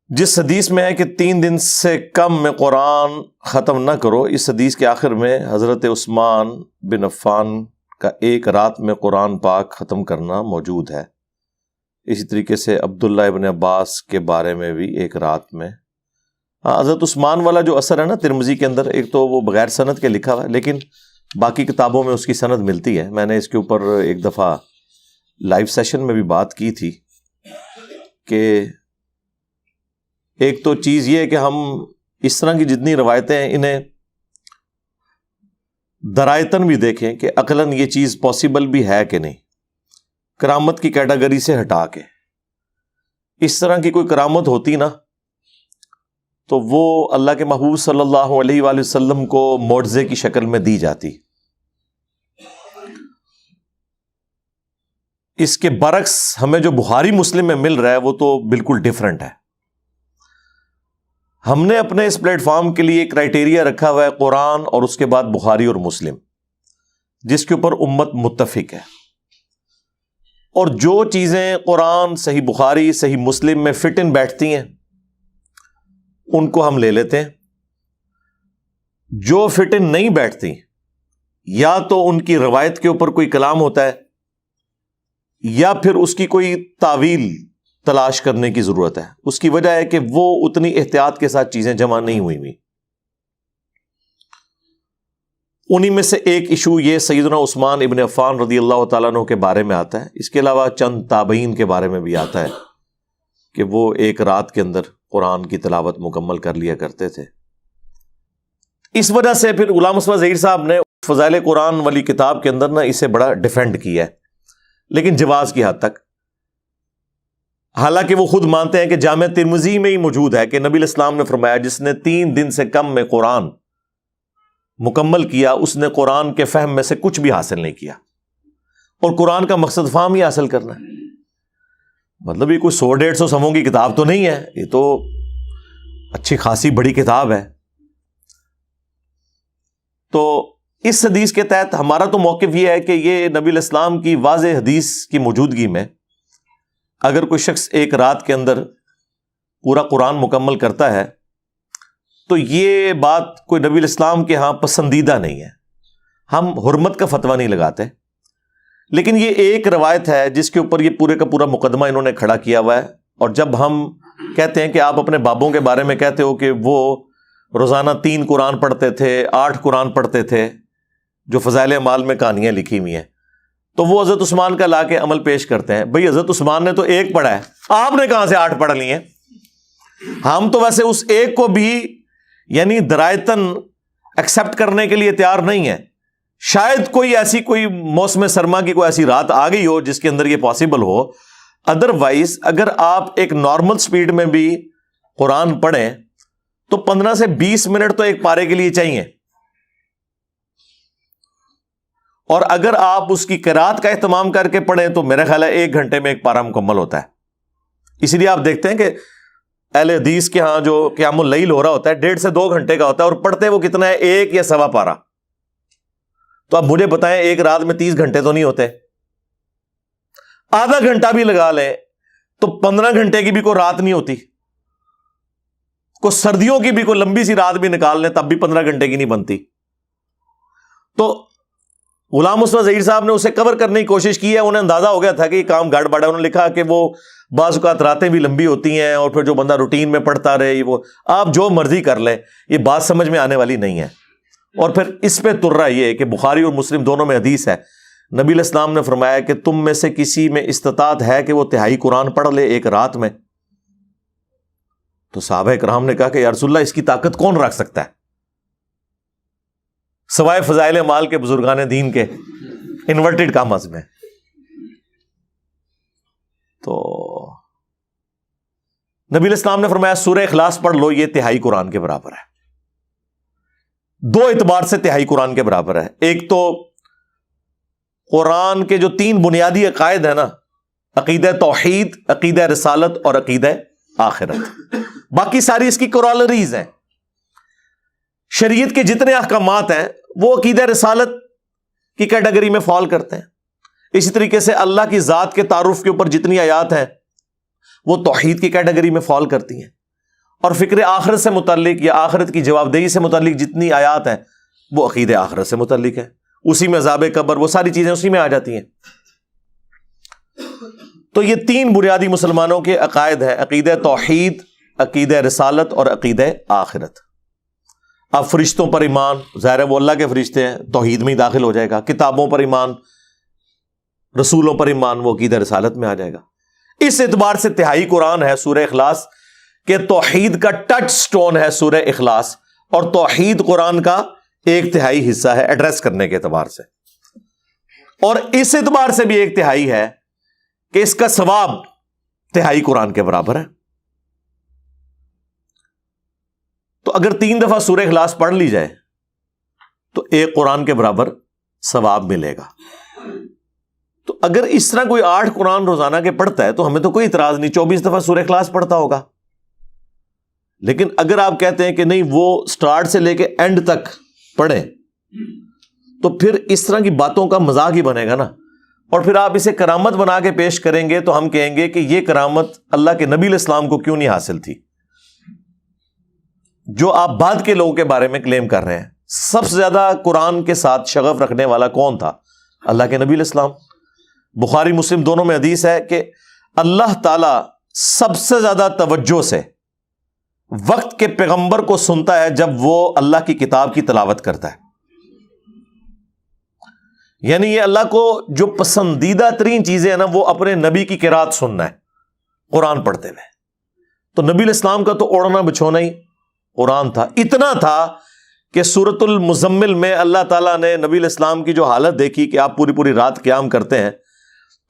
جس حدیث میں ہے کہ 3 دن سے کم میں قرآن ختم نہ کرو، اس حدیث کے آخر میں حضرت عثمان بن عفان کا ایک رات میں قرآن پاک ختم کرنا موجود ہے۔ اسی طریقے سے عبداللہ ابن عباس کے بارے میں بھی ایک رات میں۔ حضرت عثمان والا جو اثر ہے نا ترمذی کے اندر، ایک تو وہ بغیر سند کے لکھا ہوا ہے، لیکن باقی کتابوں میں اس کی سند ملتی ہے۔ میں نے اس کے اوپر ایک دفعہ لائیو سیشن میں بھی بات کی تھی کہ ایک تو چیز یہ ہے کہ ہم اس طرح کی جتنی روایتیں ہیں انہیں درایتاً بھی دیکھیں کہ عقلاً یہ چیز پاسبل بھی ہے کہ نہیں، کرامت کی کیٹیگری سے ہٹا کے۔ اس طرح کی کوئی کرامت ہوتی نا تو وہ اللہ کے محبوب صلی اللہ علیہ وآلہ وسلم کو معجزے کی شکل میں دی جاتی۔ اس کے برعکس ہمیں جو بخاری مسلم میں مل رہا ہے وہ تو بالکل ڈیفرنٹ ہے۔ ہم نے اپنے اس پلیٹ فارم کے لیے کرائیٹیریا رکھا ہوا ہے قرآن اور اس کے بعد بخاری اور مسلم، جس کے اوپر امت متفق ہے، اور جو چیزیں قرآن صحیح بخاری صحیح مسلم میں فٹ ان بیٹھتی ہیں ان کو ہم لے لیتے ہیں۔ جو فٹ ان نہیں بیٹھتی یا تو ان کی روایت کے اوپر کوئی کلام ہوتا ہے یا پھر اس کی کوئی تعویل تلاش کرنے کی ضرورت ہے۔ اس کی وجہ ہے کہ وہ اتنی احتیاط کے ساتھ چیزیں جمع نہیں ہوئی۔ انہی میں سے ایک ایشو یہ سیدنا عثمان ابن عفان رضی اللہ تعالیٰ عنہ کے بارے میں آتا ہے۔ اس کے علاوہ چند تابعین کے بارے میں بھی آتا ہے کہ وہ ایک رات کے اندر قرآن کی تلاوت مکمل کر لیا کرتے تھے۔ اس وجہ سے پھر غلام مصطفیٰ ظہیر صاحب نے فضائل قرآن والی کتاب کے اندر نا اسے بڑا ڈیفینڈ کیا ہے، لیکن جواز کی حد تک۔ حالانکہ وہ خود مانتے ہیں کہ جامع ترمذی میں ہی موجود ہے کہ نبی الاسلام نے فرمایا جس نے 3 دن سے کم میں قرآن مکمل کیا اس نے قرآن کے فہم میں سے کچھ بھی حاصل نہیں کیا، اور قرآن کا مقصد فہم ہی حاصل کرنا ہے۔ مطلب یہ کوئی 100-150 صفحوں کی کتاب تو نہیں ہے، یہ تو اچھی خاصی بڑی کتاب ہے۔ تو اس حدیث کے تحت ہمارا تو موقف یہ ہے کہ یہ نبی الاسلام کی واضح حدیث کی موجودگی میں اگر کوئی شخص ایک رات کے اندر پورا قرآن مکمل کرتا ہے تو یہ بات کوئی نبی الاسلام کے ہاں پسندیدہ نہیں ہے۔ ہم حرمت کا فتویٰ نہیں لگاتے، لیکن یہ ایک روایت ہے جس کے اوپر یہ پورے کا پورا مقدمہ انہوں نے کھڑا کیا ہوا ہے۔ اور جب ہم کہتے ہیں کہ آپ اپنے بابوں کے بارے میں کہتے ہو کہ وہ روزانہ 3 قرآن پڑھتے تھے، 8 قرآن پڑھتے تھے، جو فضائل اعمال میں کہانیاں لکھی ہوئی ہیں، تو وہ حضرت عثمان کا لا کے عمل پیش کرتے ہیں۔ بھئی حضرت عثمان نے تو 1 پڑھا ہے، آپ نے کہاں سے 8 پڑھ لی ہیں؟ ہم تو ویسے اس 1 کو بھی یعنی درایتاً ایکسپٹ کرنے کے لیے تیار نہیں ہے۔ شاید کوئی موسم سرما کی کوئی ایسی رات آ گئی ہو جس کے اندر یہ پاسبل ہو، ادروائز اگر آپ ایک نارمل سپیڈ میں بھی قرآن پڑھیں تو 15 سے 20 منٹ تو ایک پارے کے لیے چاہیے، اور اگر آپ اس کی قرات کا اہتمام کر کے پڑھیں تو میرا خیال ہے 1 گھنٹے میں ایک پارہ مکمل ہوتا ہے۔ اسی لیے آپ دیکھتے ہیں کہ اہل حدیث کے ہاں جو قیام اللیل ہو رہا ہوتا ہے 1.5 سے 2 گھنٹے کا ہوتا ہے، اور پڑھتے وہ کتنا ہے 1 یا 1.25 پارہ۔ تو آپ مجھے بتائیں ایک رات میں 30 گھنٹے تو نہیں ہوتے، آدھا گھنٹہ بھی لگا لیں تو 15 گھنٹے کی بھی کوئی رات نہیں ہوتی۔ کوئی سردیوں کی بھی کوئی لمبی سی رات بھی نکال لیں تب بھی 15 گھنٹے کی نہیں بنتی۔ تو غلام مصطفیٰ ظہیر صاحب نے اسے کور کرنے کی کوشش کی ہے، انہیں اندازہ ہو گیا تھا کہ یہ کام گڑ بڑا ہے۔ انہوں نے لکھا کہ وہ بعض اوقات راتیں بھی لمبی ہوتی ہیں اور پھر جو بندہ روٹین میں پڑھتا رہے، وہ آپ جو مرضی کر لیں، یہ بات سمجھ میں آنے والی نہیں ہے۔ اور پھر اس پہ تر رہا یہ کہ بخاری اور مسلم دونوں میں حدیث ہے، نبی علیہ السلام نے فرمایا کہ تم میں سے کسی میں استطاعت ہے کہ وہ 1/3 قرآن پڑھ لے ایک رات میں؟ تو صحابہ کرام نے کہا کہ یا رسول اللہ اس کی طاقت کون رکھ سکتا ہے سوائے فضائل اعمال کے بزرگان دین کے، انورٹڈ کامز میں۔ تو نبی علیہ السلام نے فرمایا سورہ اخلاص پڑھ لو، یہ 1/3 قرآن کے برابر ہے۔ 2 اعتبار سے 1/3 قرآن کے برابر ہے۔ ایک تو قرآن کے جو 3 بنیادی عقائد ہیں نا، عقیدہ توحید، عقیدہ رسالت اور عقیدہ آخرت، باقی ساری اس کی کورالریز ہیں۔ شریعت کے جتنے احکامات ہیں وہ عقیدہ رسالت کی کیٹیگری میں فال کرتے ہیں۔ اسی طریقے سے اللہ کی ذات کے تعارف کے اوپر جتنی آیات ہیں وہ توحید کی کیٹیگری میں فال کرتی ہیں۔ اور فکر آخرت سے متعلق یا آخرت کی جواب دہی سے متعلق جتنی آیات ہیں وہ عقیدہ آخرت سے متعلق ہے، اسی میں عذاب قبر، وہ ساری چیزیں اسی میں آ جاتی ہیں۔ تو یہ تین بنیادی مسلمانوں کے عقائد ہیں، عقیدہ توحید، عقیدہ رسالت اور عقیدہ آخرت۔ اب فرشتوں پر ایمان، ظاہر ہے وہ اللہ کے فرشتے ہیں، توحید میں ہی داخل ہو جائے گا۔ کتابوں پر ایمان، رسولوں پر ایمان، وہ عقیدہ رسالت میں آ جائے گا۔ اس اعتبار سے تہائی قرآن ہے سورہ اخلاص کہ توحید کا ٹچ سٹون ہے سورہ اخلاص، اور توحید قرآن کا ایک تہائی حصہ ہے ایڈریس کرنے کے اعتبار سے، اور اس اعتبار سے بھی ایک تہائی ہے کہ اس کا ثواب تہائی قرآن کے برابر ہے۔ تو اگر 3 دفعہ سورہ اخلاص پڑھ لی جائے تو ایک قرآن کے برابر ثواب ملے گا۔ تو اگر اس طرح کوئی 8 قرآن روزانہ کے پڑھتا ہے تو ہمیں تو کوئی اعتراض نہیں، 24 دفعہ سورہ اخلاص پڑھتا ہوگا۔ لیکن اگر آپ کہتے ہیں کہ نہیں وہ سٹارٹ سے لے کے اینڈ تک پڑھیں، تو پھر اس طرح کی باتوں کا مذاق ہی بنے گا نا، اور پھر آپ اسے کرامت بنا کے پیش کریں گے تو ہم کہیں گے کہ یہ کرامت اللہ کے نبی علیہ السلام کو کیوں نہیں حاصل تھی؟ جو آپ بعد کے لوگوں کے بارے میں کلیم کر رہے ہیں۔ سب سے زیادہ قرآن کے ساتھ شغف رکھنے والا کون تھا؟ اللہ کے نبی علیہ السلام۔ بخاری مسلم دونوں میں حدیث ہے کہ اللہ تعالی سب سے زیادہ توجہ سے وقت کے پیغمبر کو سنتا ہے جب وہ اللہ کی کتاب کی تلاوت کرتا ہے۔ یعنی یہ اللہ کو جو پسندیدہ ترین چیزیں ہیں نا، وہ اپنے نبی کی قرات سننا ہے قرآن پڑھتے ہوئے۔ تو نبی علیہ السلام کا تو اوڑھنا بچھونا ہی قرآن تھا، اتنا تھا کہ سورۃ المزمل میں اللہ تعالیٰ نے نبی علیہ السلام کی جو حالت دیکھی کہ آپ پوری پوری رات قیام کرتے ہیں،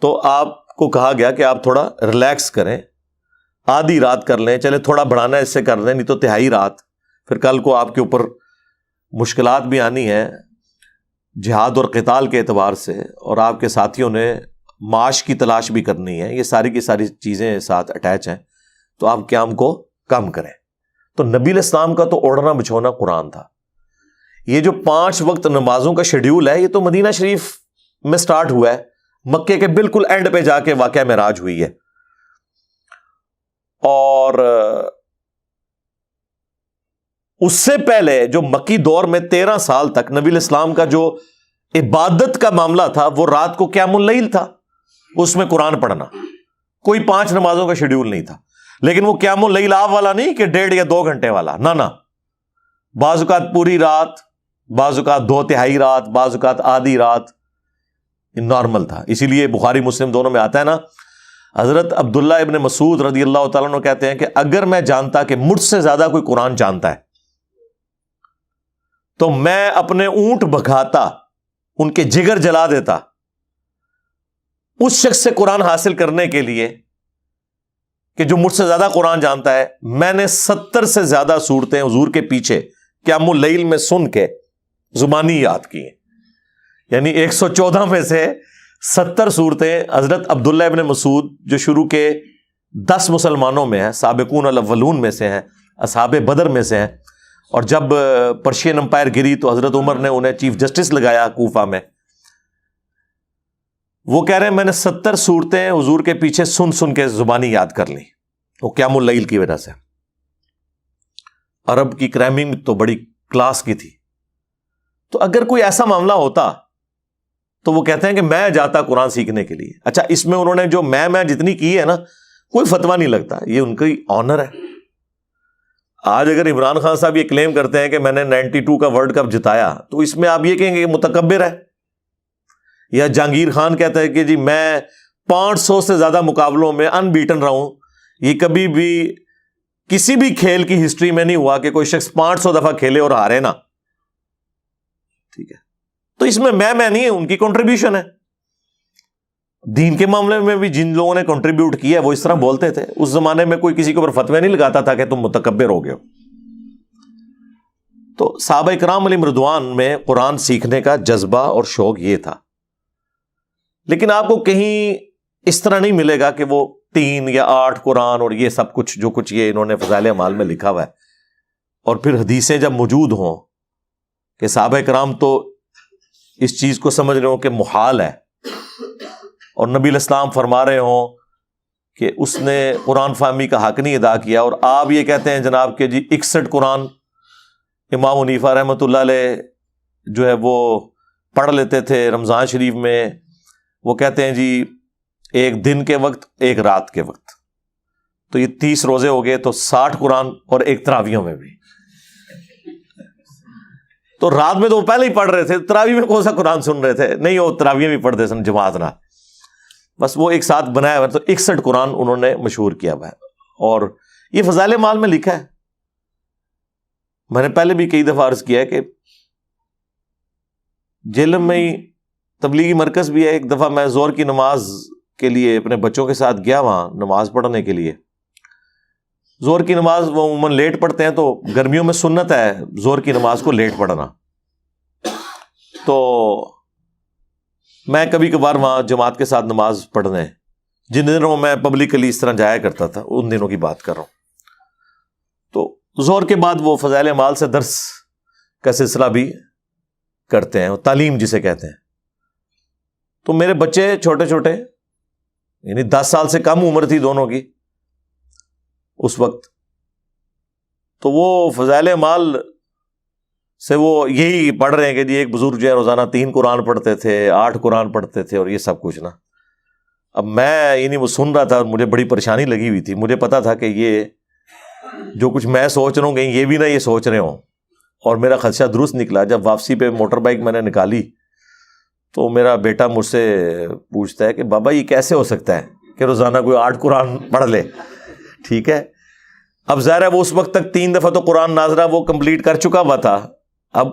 تو آپ کو کہا گیا کہ آپ تھوڑا ریلیکس کریں، آدھی رات کر لیں، چلے تھوڑا بڑھانا اس سے کر لیں، نہیں تو تہائی رات، پھر کل کو آپ کے اوپر مشکلات بھی آنی ہے جہاد اور قتال کے اعتبار سے، اور آپ کے ساتھیوں نے معاش کی تلاش بھی کرنی ہے، یہ ساری کی ساری چیزیں ساتھ اٹیچ ہیں، تو آپ قیام کو کم کریں۔ تو نبی علیہ السلام کا تو اوڑھنا بچھونا قرآن تھا۔ یہ جو 5 وقت نمازوں کا شیڈیول ہے، یہ تو مدینہ شریف میں سٹارٹ ہوا ہے، مکے کے بالکل اینڈ پہ جا کے واقعہ معراج ہوئی ہے، اور اس سے پہلے جو مکی دور میں 13 سال تک نبی علیہ السلام کا جو عبادت کا معاملہ تھا وہ رات کو قیام اللیل تھا، اس میں قرآن پڑھنا، کوئی 5 نمازوں کا شیڈیول نہیں تھا۔ لیکن وہ قیام اللیل آپ والا نہیں کہ 1.5 یا 2 گھنٹے والا، نہ بعض اوقات پوری رات، بعض اوقات 2/3 رات، بعض اوقات آدھی رات، نارمل تھا۔ اسی لیے بخاری مسلم دونوں میں آتا ہے نا، حضرت عبداللہ ابن مسعود رضی اللہ تعالیٰ عنہ کہتے ہیں کہ اگر میں جانتا کہ مجھ سے زیادہ کوئی قرآن جانتا ہے تو میں اپنے اونٹ بھگاتا، ان کے جگر جلا دیتا اس شخص سے قرآن حاصل کرنے کے لیے کہ جو مجھ سے زیادہ قرآن جانتا ہے۔ میں نے 70 سے زیادہ صورتیں حضور کے پیچھے قیام اللیل میں سن کے زبانی یاد کی ہیں، یعنی 114 میں سے 70 صورتیں حضرت عبداللہ ابن مسعود جو شروع کے 10 مسلمانوں میں ہیں، سابقون الاولون میں سے ہیں، اصحاب بدر میں سے ہیں، اور جب پرشین امپائر گری تو حضرت عمر نے انہیں چیف جسٹس لگایا کوفہ میں، وہ کہہ رہے ہیں میں نے 70 صورتیں حضور کے پیچھے سن سن کے زبانی یاد کر لی، وہ قیام اللیل کی وجہ سے۔ عرب کی کرائمنگ تو بڑی کلاس کی تھی۔ تو اگر کوئی ایسا معاملہ ہوتا تو وہ کہتے ہیں کہ میں جاتا قرآن سیکھنے کے لیے۔ اچھا، اس میں انہوں نے جو میں جتنی کی ہے نا، کوئی فتویٰ نہیں لگتا، یہ ان کی آنر ہے۔ آج اگر عمران خان صاحب یہ کلیم کرتے ہیں کہ میں نے 92 کا ورلڈ کپ جتایا، تو اس میں آپ یہ کہیں گے کہ متکبر ہے۔ یا جہانگیر خان کہتا ہے کہ جی میں 500 سے زیادہ مقابلوں میں ان بیٹن رہا ہوں، یہ کبھی بھی کسی بھی کھیل کی ہسٹری میں نہیں ہوا کہ کوئی شخص 500 دفعہ کھیلے اور ہارے نا، ٹھیک ہے۔ تو اس میں نہیں ہے، ان کی کنٹریبیوشن ہے۔ دین کے معاملے میں بھی جن لوگوں نے کنٹریبیوٹ کیا ہے وہ اس طرح بولتے تھے۔ اس زمانے میں کوئی کسی کے اوپر فتوی نہیں لگاتا تھا کہ تم متکبر ہو گئے ہو۔ تو صحابہ کرام علیہم رضوان میں قرآن سیکھنے کا جذبہ اور شوق یہ تھا، لیکن آپ کو کہیں اس طرح نہیں ملے گا کہ وہ 3 یا 8 قرآن اور یہ سب کچھ جو کچھ یہ انہوں نے فضائل اعمال میں لکھا ہوا ہے، اور پھر حدیثیں جب موجود ہوں کہ صحابہ کرام تو اس چیز کو سمجھ رہے ہوں کہ محال ہے، اور نبی علیہ السلام فرما رہے ہوں کہ اس نے قرآن فہمی کا حق نہیں ادا کیا، اور آپ یہ کہتے ہیں جناب کہ جی 61 قرآن امام حنیفہ رحمۃ اللہ علیہ جو ہے وہ پڑھ لیتے تھے رمضان شریف میں، وہ کہتے ہیں جی ایک دن کے وقت ایک رات کے وقت، تو یہ 30 روزے ہو گئے، تو 60 قرآن اور ایک تراویحوں میں بھی۔ تو رات میں تو وہ پہلے ہی پڑھ رہے تھے، تراویح میں کون سا قرآن سن رہے تھے؟ نہیں، وہ تراویح بھی پڑھتے سن جماعت نہ، بس وہ ایک ساتھ بنایا ہوا ہے۔ تو 61 قرآن انہوں نے مشہور کیا ہوا ہے، اور یہ فضائل مال میں لکھا ہے۔ میں نے پہلے بھی کئی دفعہ عرض کیا ہے کہ جیلم میں ہی تبلیغی مرکز بھی ہے۔ ایک دفعہ میں ظہر کی نماز کے لیے اپنے بچوں کے ساتھ گیا وہاں نماز پڑھنے کے لیے۔ ظہر کی نماز وہ عموماً لیٹ پڑھتے ہیں، تو گرمیوں میں سنت ہے ظہر کی نماز کو لیٹ پڑھنا، تو میں کبھی کبھار وہاں جماعت کے ساتھ نماز پڑھنے، جن دنوں میں پبلکلی اس طرح جایا کرتا تھا ان دنوں کی بات کر رہا ہوں، تو ظہر کے بعد وہ فضائل اعمال سے درس کا سلسلہ بھی کرتے ہیں، تعلیم جسے کہتے ہیں۔ تو میرے بچے چھوٹے چھوٹے، یعنی 10 سال سے کم عمر تھی دونوں کی اس وقت، تو وہ فضائل اعمال سے وہ یہی پڑھ رہے ہیں کہ جی ایک بزرگ جو ہے روزانہ 3 قرآن پڑھتے تھے، 8 قرآن پڑھتے تھے، اور یہ سب کچھ نا۔ اب میں یعنی وہ سن رہا تھا اور مجھے بڑی پریشانی لگی ہوئی تھی، مجھے پتا تھا کہ یہ جو کچھ میں سوچ رہا ہوں کہیں یہ بھی نہ یہ سوچ رہے ہوں، اور میرا خدشہ درست نکلا۔ جب واپسی پہ موٹر بائک میں نے نکالی تو میرا بیٹا مجھ سے پوچھتا ہے کہ بابا یہ کیسے ہو سکتا ہے کہ روزانہ کوئی 8 قرآن پڑھ لے؟ ٹھیک ہے، اب ظاہر ہے وہ اس وقت تک 3 دفعہ تو قرآن ناظرہ وہ کمپلیٹ کر چکا ہوا تھا، اب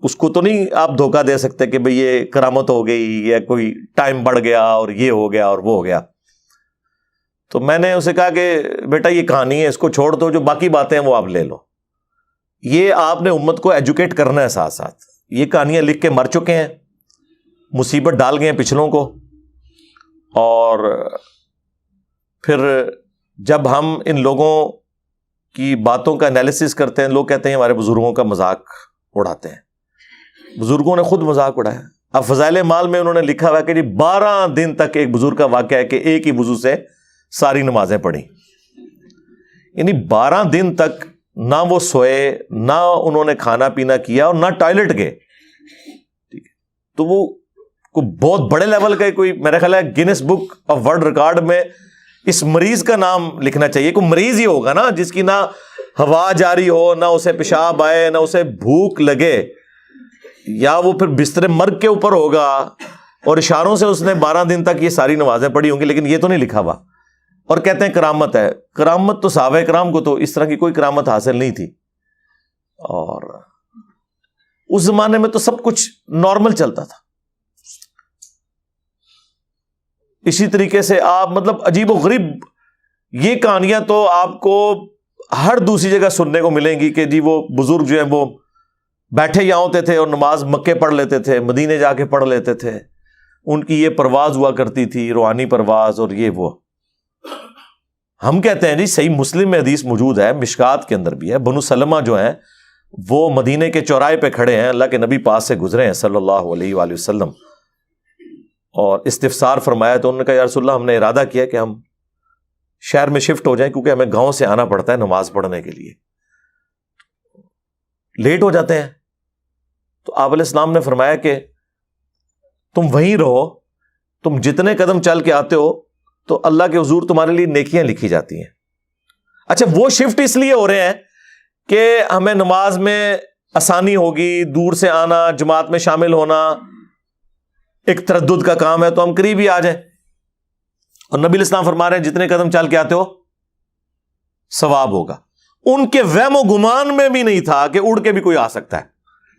اس کو تو نہیں آپ دھوکہ دے سکتے کہ بھئی یہ کرامت ہو گئی یا کوئی ٹائم بڑھ گیا اور یہ ہو گیا اور وہ ہو گیا۔ تو میں نے اسے کہا کہ بیٹا یہ کہانی ہے، اس کو چھوڑ دو، جو باقی باتیں ہیں وہ آپ لے لو۔ یہ آپ نے امت کو ایجوکیٹ کرنا ہے، ساتھ ساتھ یہ کہانیاں لکھ کے مر چکے ہیں، مصیبت ڈال گئے ہیں پچھلوں کو، اور پھر جب ہم ان لوگوں کی باتوں کا انالیسس کرتے ہیں، لوگ کہتے ہیں ہمارے بزرگوں کا مذاق اڑاتے ہیں۔ بزرگوں نے خود مذاق اڑایا۔ اب فضائل مال میں انہوں نے لکھا ہوا کہ جی 12 دن تک ایک بزرگ کا واقعہ ہے کہ ایک ہی وضو سے ساری نمازیں پڑھی، یعنی 12 دن تک نہ وہ سوئے، نہ انہوں نے کھانا پینا کیا، اور نہ ٹوائلٹ گئے۔ تو وہ کوئی بہت بڑے لیول کا کوئی، میرا خیال ہے grains book of world record میں اس مریض کا نام لکھنا چاہیے۔ کوئی مریض ہی ہوگا نا جس کی نہ ہوا جاری ہو، نہ اسے پیشاب آئے، نہ اسے بھوک لگے، یا وہ پھر بستر مرگ کے اوپر ہوگا اور اشاروں سے اس نے 12 دن تک یہ ساری نمازیں پڑھی ہوں گی، لیکن یہ تو نہیں لکھا ہوا، اور کہتے ہیں کرامت ہے۔ کرامت تو صحابہ کرام کو تو اس طرح کی کوئی کرامت حاصل نہیں تھی، اور اس زمانے میں تو سب کچھ نارمل چلتا تھا۔ اسی طریقے سے آپ مطلب عجیب و غریب یہ کہانیاں تو آپ کو ہر دوسری جگہ سننے کو ملیں گی کہ جی وہ بزرگ جو ہیں وہ بیٹھے یہاں ہوتے تھے اور نماز مکے پڑھ لیتے تھے، مدینے جا کے پڑھ لیتے تھے، ان کی یہ پرواز ہوا کرتی تھی، روحانی پرواز، اور یہ وہ۔ ہم کہتے ہیں جی صحیح مسلم میں حدیث موجود ہے، مشکات کے اندر بھی ہے، بنو سلمہ جو ہیں وہ مدینے کے چوراہے پہ کھڑے ہیں، اللہ کے نبی پاس سے گزرے ہیں صلی اللہ علیہ وآلہ وسلم، اور استفسار فرمایا تو انہوں نے کہا یا رسول اللہ ہم نے ارادہ کیا کہ ہم شہر میں شفٹ ہو جائیں، کیونکہ ہمیں گاؤں سے آنا پڑتا ہے نماز پڑھنے کے لیے، لیٹ ہو جاتے ہیں۔ تو آپ علیہ السلام نے فرمایا کہ تم وہیں رہو، تم جتنے قدم چل کے آتے ہو تو اللہ کے حضور تمہارے لیے نیکیاں لکھی جاتی ہیں۔ اچھا وہ شفٹ اس لیے ہو رہے ہیں کہ ہمیں نماز میں آسانی ہوگی، دور سے آنا، جماعت میں شامل ہونا ایک تردد کا کام ہے، تو ہم قریب ہی آ جائیں۔ اور نبی الاسلام فرما رہے ہیں جتنے قدم چل کے آتے ہو ثواب ہوگا۔ ان کے وہم و گمان میں بھی نہیں تھا کہ اڑ کے بھی کوئی آ سکتا ہے،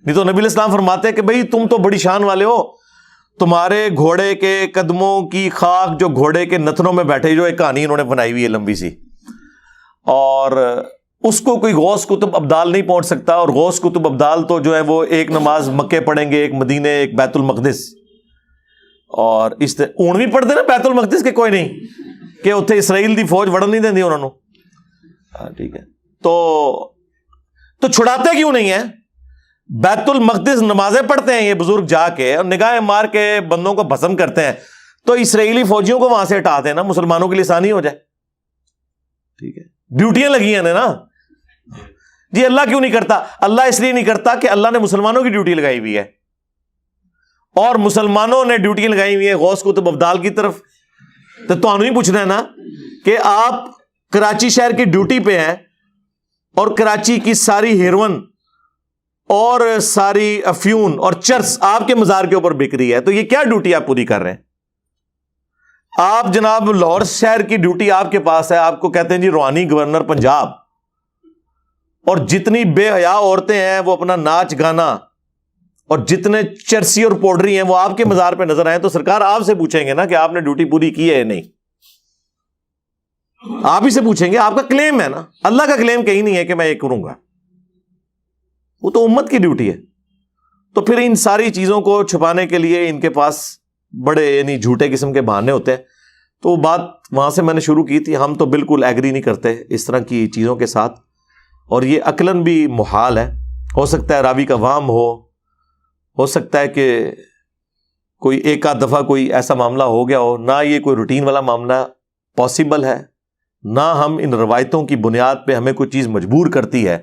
نہیں تو نبی الاسلام فرماتے ہیں کہ بھئی تم تو بڑی شان والے ہو، تمہارے گھوڑے کے قدموں کی خاک جو گھوڑے کے نتنوں میں بیٹھے، جو ایک کہانی انہوں نے بنائی ہوئی ہے لمبی سی، اور اس کو کوئی غوث کتب ابدال نہیں پہنچ سکتا، اور غوث کتب ابدال تو جو ہے وہ ایک نماز مکے پڑھیں گے، ایک مدینے، ایک بیت المقدس، اور اس اون بھی پڑھتے نا بیت المقدس کے کوئی نہیں کہ اتنے اسرائیل دی فوج وڑن نہیں دینی انہوں نے، ٹھیک ہے، تو چھڑاتے کیوں نہیں ہیں؟ بیت المقدس نمازیں پڑھتے ہیں یہ بزرگ جا کے، اور نگاہیں مار کے بندوں کو بھسم کرتے ہیں، تو اسرائیلی فوجیوں کو وہاں سے ہٹا دینا, مسلمانوں کے لیے آسانی ہو جائے. ٹھیک ہے, ڈیوٹیاں لگی ہیں نا جی. اللہ کیوں نہیں کرتا؟ اللہ اس لیے نہیں کرتا کہ اللہ نے مسلمانوں کی ڈیوٹی لگائی ہوئی ہے, اور مسلمانوں نے ڈیوٹی لگائی ہوئی ہے غوث قطب ابدال کی طرف. تو تمہیں ہی پوچھنا ہے نا کہ آپ کراچی شہر کی ڈیوٹی پہ ہیں اور کراچی کی ساری ہیروئن اور ساری افیون اور چرس آپ کے مزار کے اوپر بک رہی ہے, تو یہ کیا ڈیوٹی آپ پوری کر رہے ہیں؟ آپ جناب لاہور شہر کی ڈیوٹی آپ کے پاس ہے, آپ کو کہتے ہیں جی روحانی گورنر پنجاب, اور جتنی بے حیا عورتیں ہیں وہ اپنا ناچ گانا, اور جتنے چرسی اور پاؤڈری ہیں وہ آپ کے مزار پہ نظر آئے, تو سرکار آپ سے پوچھیں گے نا کہ آپ نے ڈیوٹی پوری کی ہے یا نہیں. آپ ہی سے پوچھیں گے, آپ کا کلیم ہے نا. اللہ کا کلیم کہیں نہیں ہے کہ میں یہ کروں گا, وہ تو امت کی ڈیوٹی ہے. تو پھر ان ساری چیزوں کو چھپانے کے لیے ان کے پاس بڑے یعنی جھوٹے قسم کے بہانے ہوتے ہیں. تو وہ بات وہاں سے میں نے شروع کی تھی, ہم تو بالکل ایگری نہیں کرتے اس طرح کی چیزوں کے ساتھ, اور یہ عقلاً بھی محال ہے. ہو سکتا ہے راوی کا وہم ہو سکتا ہے کہ کوئی ایک آدھ دفعہ کوئی ایسا معاملہ ہو گیا ہو, نہ یہ کوئی روٹین والا معاملہ پاسبل ہے, نہ ہم ان روایتوں کی بنیاد پہ ہمیں کوئی چیز مجبور کرتی ہے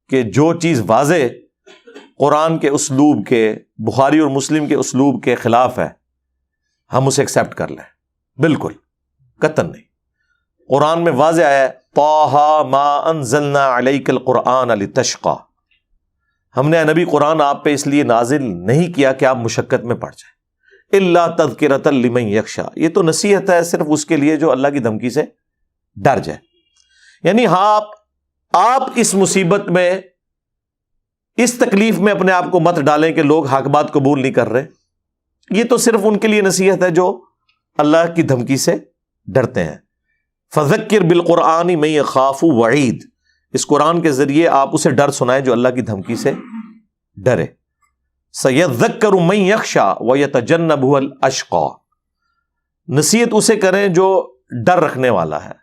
کہ جو چیز واضح قرآن کے اسلوب کے, بخاری اور مسلم کے اسلوب کے خلاف ہے ہم اسے ایکسیپٹ کر لیں. بالکل قطعاً نہیں. قرآن میں واضح ہے طٰہٰ ما انزلنا علیک القرآن لتشقیٰ, ہم نے نبی قرآن آپ پہ اس لیے نازل نہیں کیا کہ آپ مشقت میں پڑ جائیں. الا تذکرۃ لمن یخشیٰ, یہ تو نصیحت ہے صرف اس کے لیے جو اللہ کی دھمکی سے ڈر جائے. یعنی ہاں آپ اس مصیبت میں, اس تکلیف میں اپنے آپ کو مت ڈالیں کہ لوگ حق بات قبول نہیں کر رہے. یہ تو صرف ان کے لیے نصیحت ہے جو اللہ کی دھمکی سے ڈرتے ہیں. فذکر بالقرآن من یخاف وعید, اس قرآن کے ذریعے آپ اسے ڈر سنائیں جو اللہ کی دھمکی سے ڈرے. سیذکر من یخشیٰ ویتجنبہ الاشقیٰ, نصیحت اسے کریں جو ڈر رکھنے والا ہے,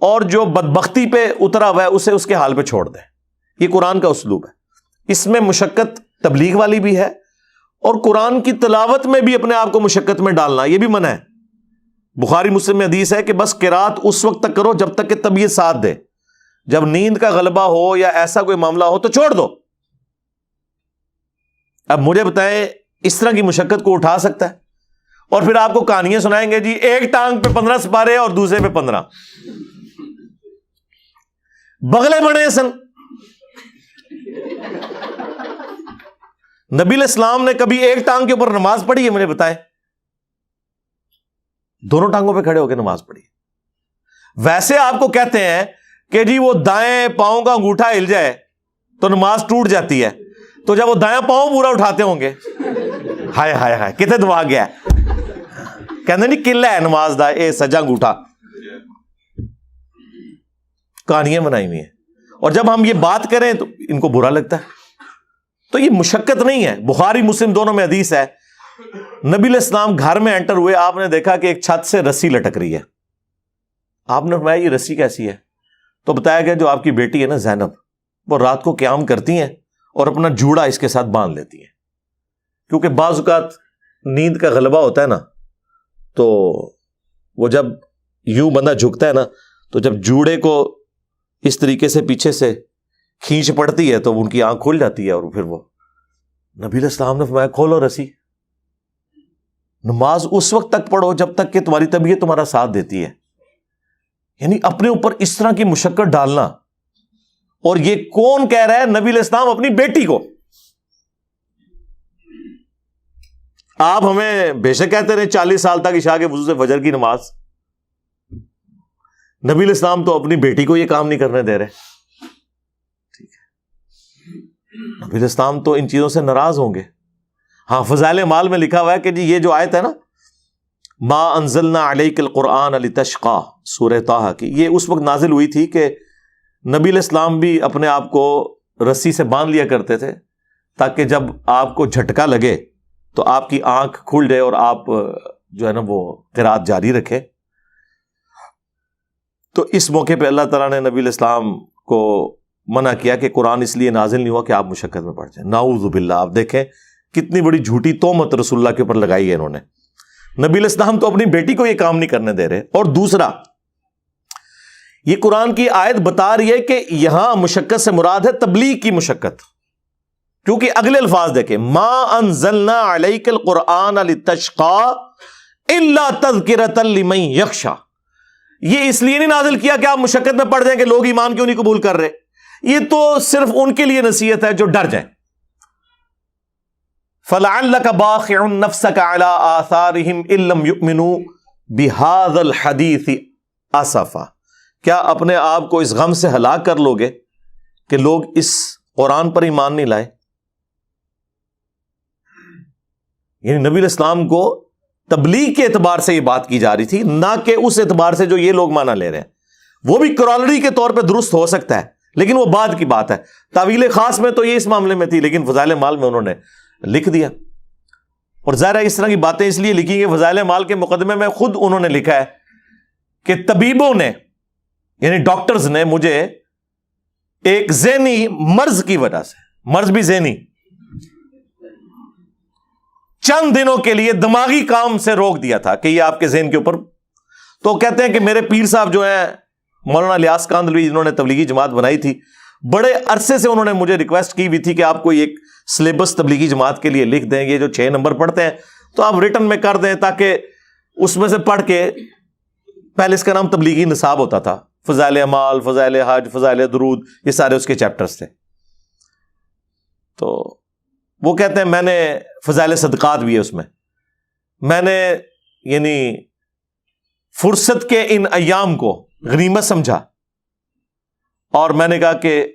اور جو بدبختی پہ اترا ہوا ہے اسے اس کے حال پہ چھوڑ دیں. یہ قرآن کا اسلوب ہے. اس میں مشقت تبلیغ والی بھی ہے, اور قرآن کی تلاوت میں بھی اپنے آپ کو مشقت میں ڈالنا یہ بھی منع ہے. بخاری مسلم میں حدیث ہے کہ بس قرات اس وقت تک کرو جب تک کہ طبیعت ساتھ دے, جب نیند کا غلبہ ہو یا ایسا کوئی معاملہ ہو تو چھوڑ دو. اب مجھے بتائیں اس طرح کی مشقت کو اٹھا سکتا ہے؟ اور پھر آپ کو کہانیاں سنائیں گے جی ایک ٹانگ پہ 15 سپارے اور دوسرے پہ 15, بغلے بڑے سن. نبی علیہ السلام نے کبھی ایک ٹانگ کے اوپر نماز پڑھی ہے؟ مجھے بتائیں. دونوں ٹانگوں پہ کھڑے ہو کے نماز پڑھی. ویسے آپ کو کہتے ہیں کہ جی وہ دائیں پاؤں کا انگوٹھا ہل جائے تو نماز ٹوٹ جاتی ہے, تو جب وہ دائیں پاؤں پورا اٹھاتے ہوں گے, ہائے ہائے ہائے کتنے دبا گیا, کہتے نہیں قلعہ ہے نماز دا اے سجا انگوٹھا. کہانیاں بنائی ہوئی ہیں, اور جب ہم یہ بات کریں تو ان کو برا لگتا ہے. تو یہ مشقت نہیں ہے. بخاری مسلم دونوں میں حدیث ہے, نبی علیہ السلام گھر میں انٹر ہوئے, آپ نے دیکھا کہ ایک چھت سے رسی لٹک رہی ہے. آپ نے فرمایا یہ رسی کیسی ہے؟ تو بتایا گیا جو آپ کی بیٹی ہے نا زینب, وہ رات کو قیام کرتی ہیں اور اپنا جوڑا اس کے ساتھ باندھ لیتی ہیں, کیونکہ بعض اوقات نیند کا غلبہ ہوتا ہے نا, تو وہ جب یوں بندہ جھکتا ہے نا, تو جب جوڑے کو اس طریقے سے پیچھے سے کھینچ پڑتی ہے تو ان کی آنکھ کھل جاتی ہے, اور پھر وہ نبی علیہ السلام نے فرمایا کھولو رسی. نماز اس وقت تک پڑھو جب تک کہ تمہاری طبیعت تمہارا ساتھ دیتی ہے. یعنی اپنے اوپر اس طرح کی مشقت ڈالنا, اور یہ کون کہہ رہا ہے؟ نبی علیہ السلام اپنی بیٹی کو. آپ ہمیں بے شک کہتے رہے 40 سال تک عشاء کے وضو سے فجر کی نماز, نبی علیہ السلام تو اپنی بیٹی کو یہ کام نہیں کرنے دے رہے. ٹھیک ہے, نبی علیہ السلام تو ان چیزوں سے ناراض ہوں گے. ہاں فضائل مال میں لکھا ہوا ہے کہ جی یہ جو آیت ہے نا ما انزلنا علیک القرآن لتشقیٰ, سورہ طٰہٰ کی, یہ اس وقت نازل ہوئی تھی کہ نبی علیہ السلام بھی اپنے آپ کو رسی سے باندھ لیا کرتے تھے تاکہ جب آپ کو جھٹکا لگے تو آپ کی آنکھ کھل جائے اور آپ جو ہے نا وہ قرات جاری رکھے. تو اس موقع پہ اللہ تعالیٰ نے نبی علیہ السلام کو منع کیا کہ قرآن اس لیے نازل نہیں ہوا کہ آپ مشقت میں پڑ جائیں. نعوذ باللہ. آپ دیکھیں کتنی بڑی جھوٹی تہمت رسول اللہ کے اوپر لگائی ہے انہوں نے. نبی علیہ السلام تو اپنی بیٹی کو یہ کام نہیں کرنے دے رہے. اور دوسرا، یہ قرآن کی آیت بتا رہی ہے کہ یہاں مشقت سے مراد ہے تبلیغ کی مشقت، کیونکہ اگلے الفاظ دیکھیں، ما انزلنا علیک القرآن لتشقى الا تذکرۃ لمن یخشی. یہ اس لیے نہیں نازل کیا کہ آپ مشقت میں پڑ جائیں کہ لوگ ایمان کیوں نہیں قبول کر رہے، یہ تو صرف ان کے لیے نصیحت ہے جو ڈر جائیں. فَلَعَلَّكَ بَاخِعٌ نَفْسَكَ عَلَىٰ آثَارِهِمْ إِن لَّمْ يُؤْمِنُوا بِهَٰذَا الْحَدِيثِ آسَفًا. کیا اپنے آپ کو اس غم سے ہلاک کر لو گے کہ لوگ اس قرآن پر ایمان نہیں لائے؟ یعنی نبی علیہ السلام کو تبلیغ کے اعتبار سے یہ بات کی جا رہی تھی، نہ کہ اس اعتبار سے جو یہ لوگ معنی لے رہے ہیں. وہ بھی کرالری کے طور پہ درست ہو سکتا ہے، لیکن وہ بعد کی بات ہے. تعویل خاص میں تو یہ اس معاملے میں تھی، لیکن فضائل مال میں انہوں نے لکھ دیا. اور ظاہر ہے اس طرح کی باتیں اس لیے لکھی کہ فضائل مال کے مقدمے میں خود انہوں نے لکھا ہے کہ طبیبوں نے، یعنی ڈاکٹرز نے، مجھے ایک ذہنی مرض کی وجہ سے، مرض بھی ذہنی، چند دنوں کے لیے دماغی کام سے روک دیا تھا کہ یہ آپ کے ذہن کے اوپر. تو کہتے ہیں کہ میرے پیر صاحب جو ہیں مولانا الیاس کاندھلوی، جنہوں نے تبلیغی جماعت بنائی تھی، بڑے عرصے سے انہوں نے مجھے ریکویسٹ کی ہوئی تھی کہ آپ کوئی ایک سلیبس تبلیغی جماعت کے لیے لکھ دیں. یہ جو 6 نمبر پڑھتے ہیں تو آپ ریٹن میں کر دیں، تاکہ اس میں سے پڑھ کے، پہلے اس کا نام تبلیغی نصاب ہوتا تھا، فضائل اعمال، فضائل حج، فضائل درود، یہ سارے اس کے چیپٹرز تھے. تو وہ کہتے ہیں میں نے فضائل صدقات بھی ہے اس میں نے یعنی فرصت کے ان ایام کو غنیمت سمجھا. اور میں نے کہا کہ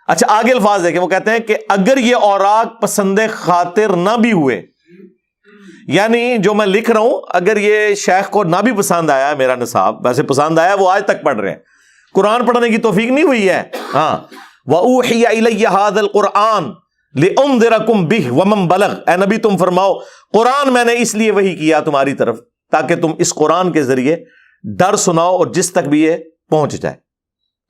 اچھا آگے الفاظ دیکھیں، وہ کہتے ہیں کہ اگر یہ اوراق پسند خاطر نہ بھی ہوئے، یعنی جو میں لکھ رہا ہوں اگر یہ شیخ کو نہ بھی پسند آیا میرا نصاب، ویسے پسند آیا، وہ آج تک پڑھ رہے ہیں، قرآن پڑھنے کی توفیق نہیں ہوئی ہے. ہاں، وَأُوحِيَ إِلَيَّ هَذَا الْقُرْآنُ لِأُنذِرَكُم بِهِ وَمَن بَلَغَ. اے نبی تم فرماؤ قرآن میں نے اس لیے وحی کیا تمہاری طرف تاکہ تم اس قرآن کے ذریعے ڈر سناؤ اور جس تک بھی یہ پہنچ جائے.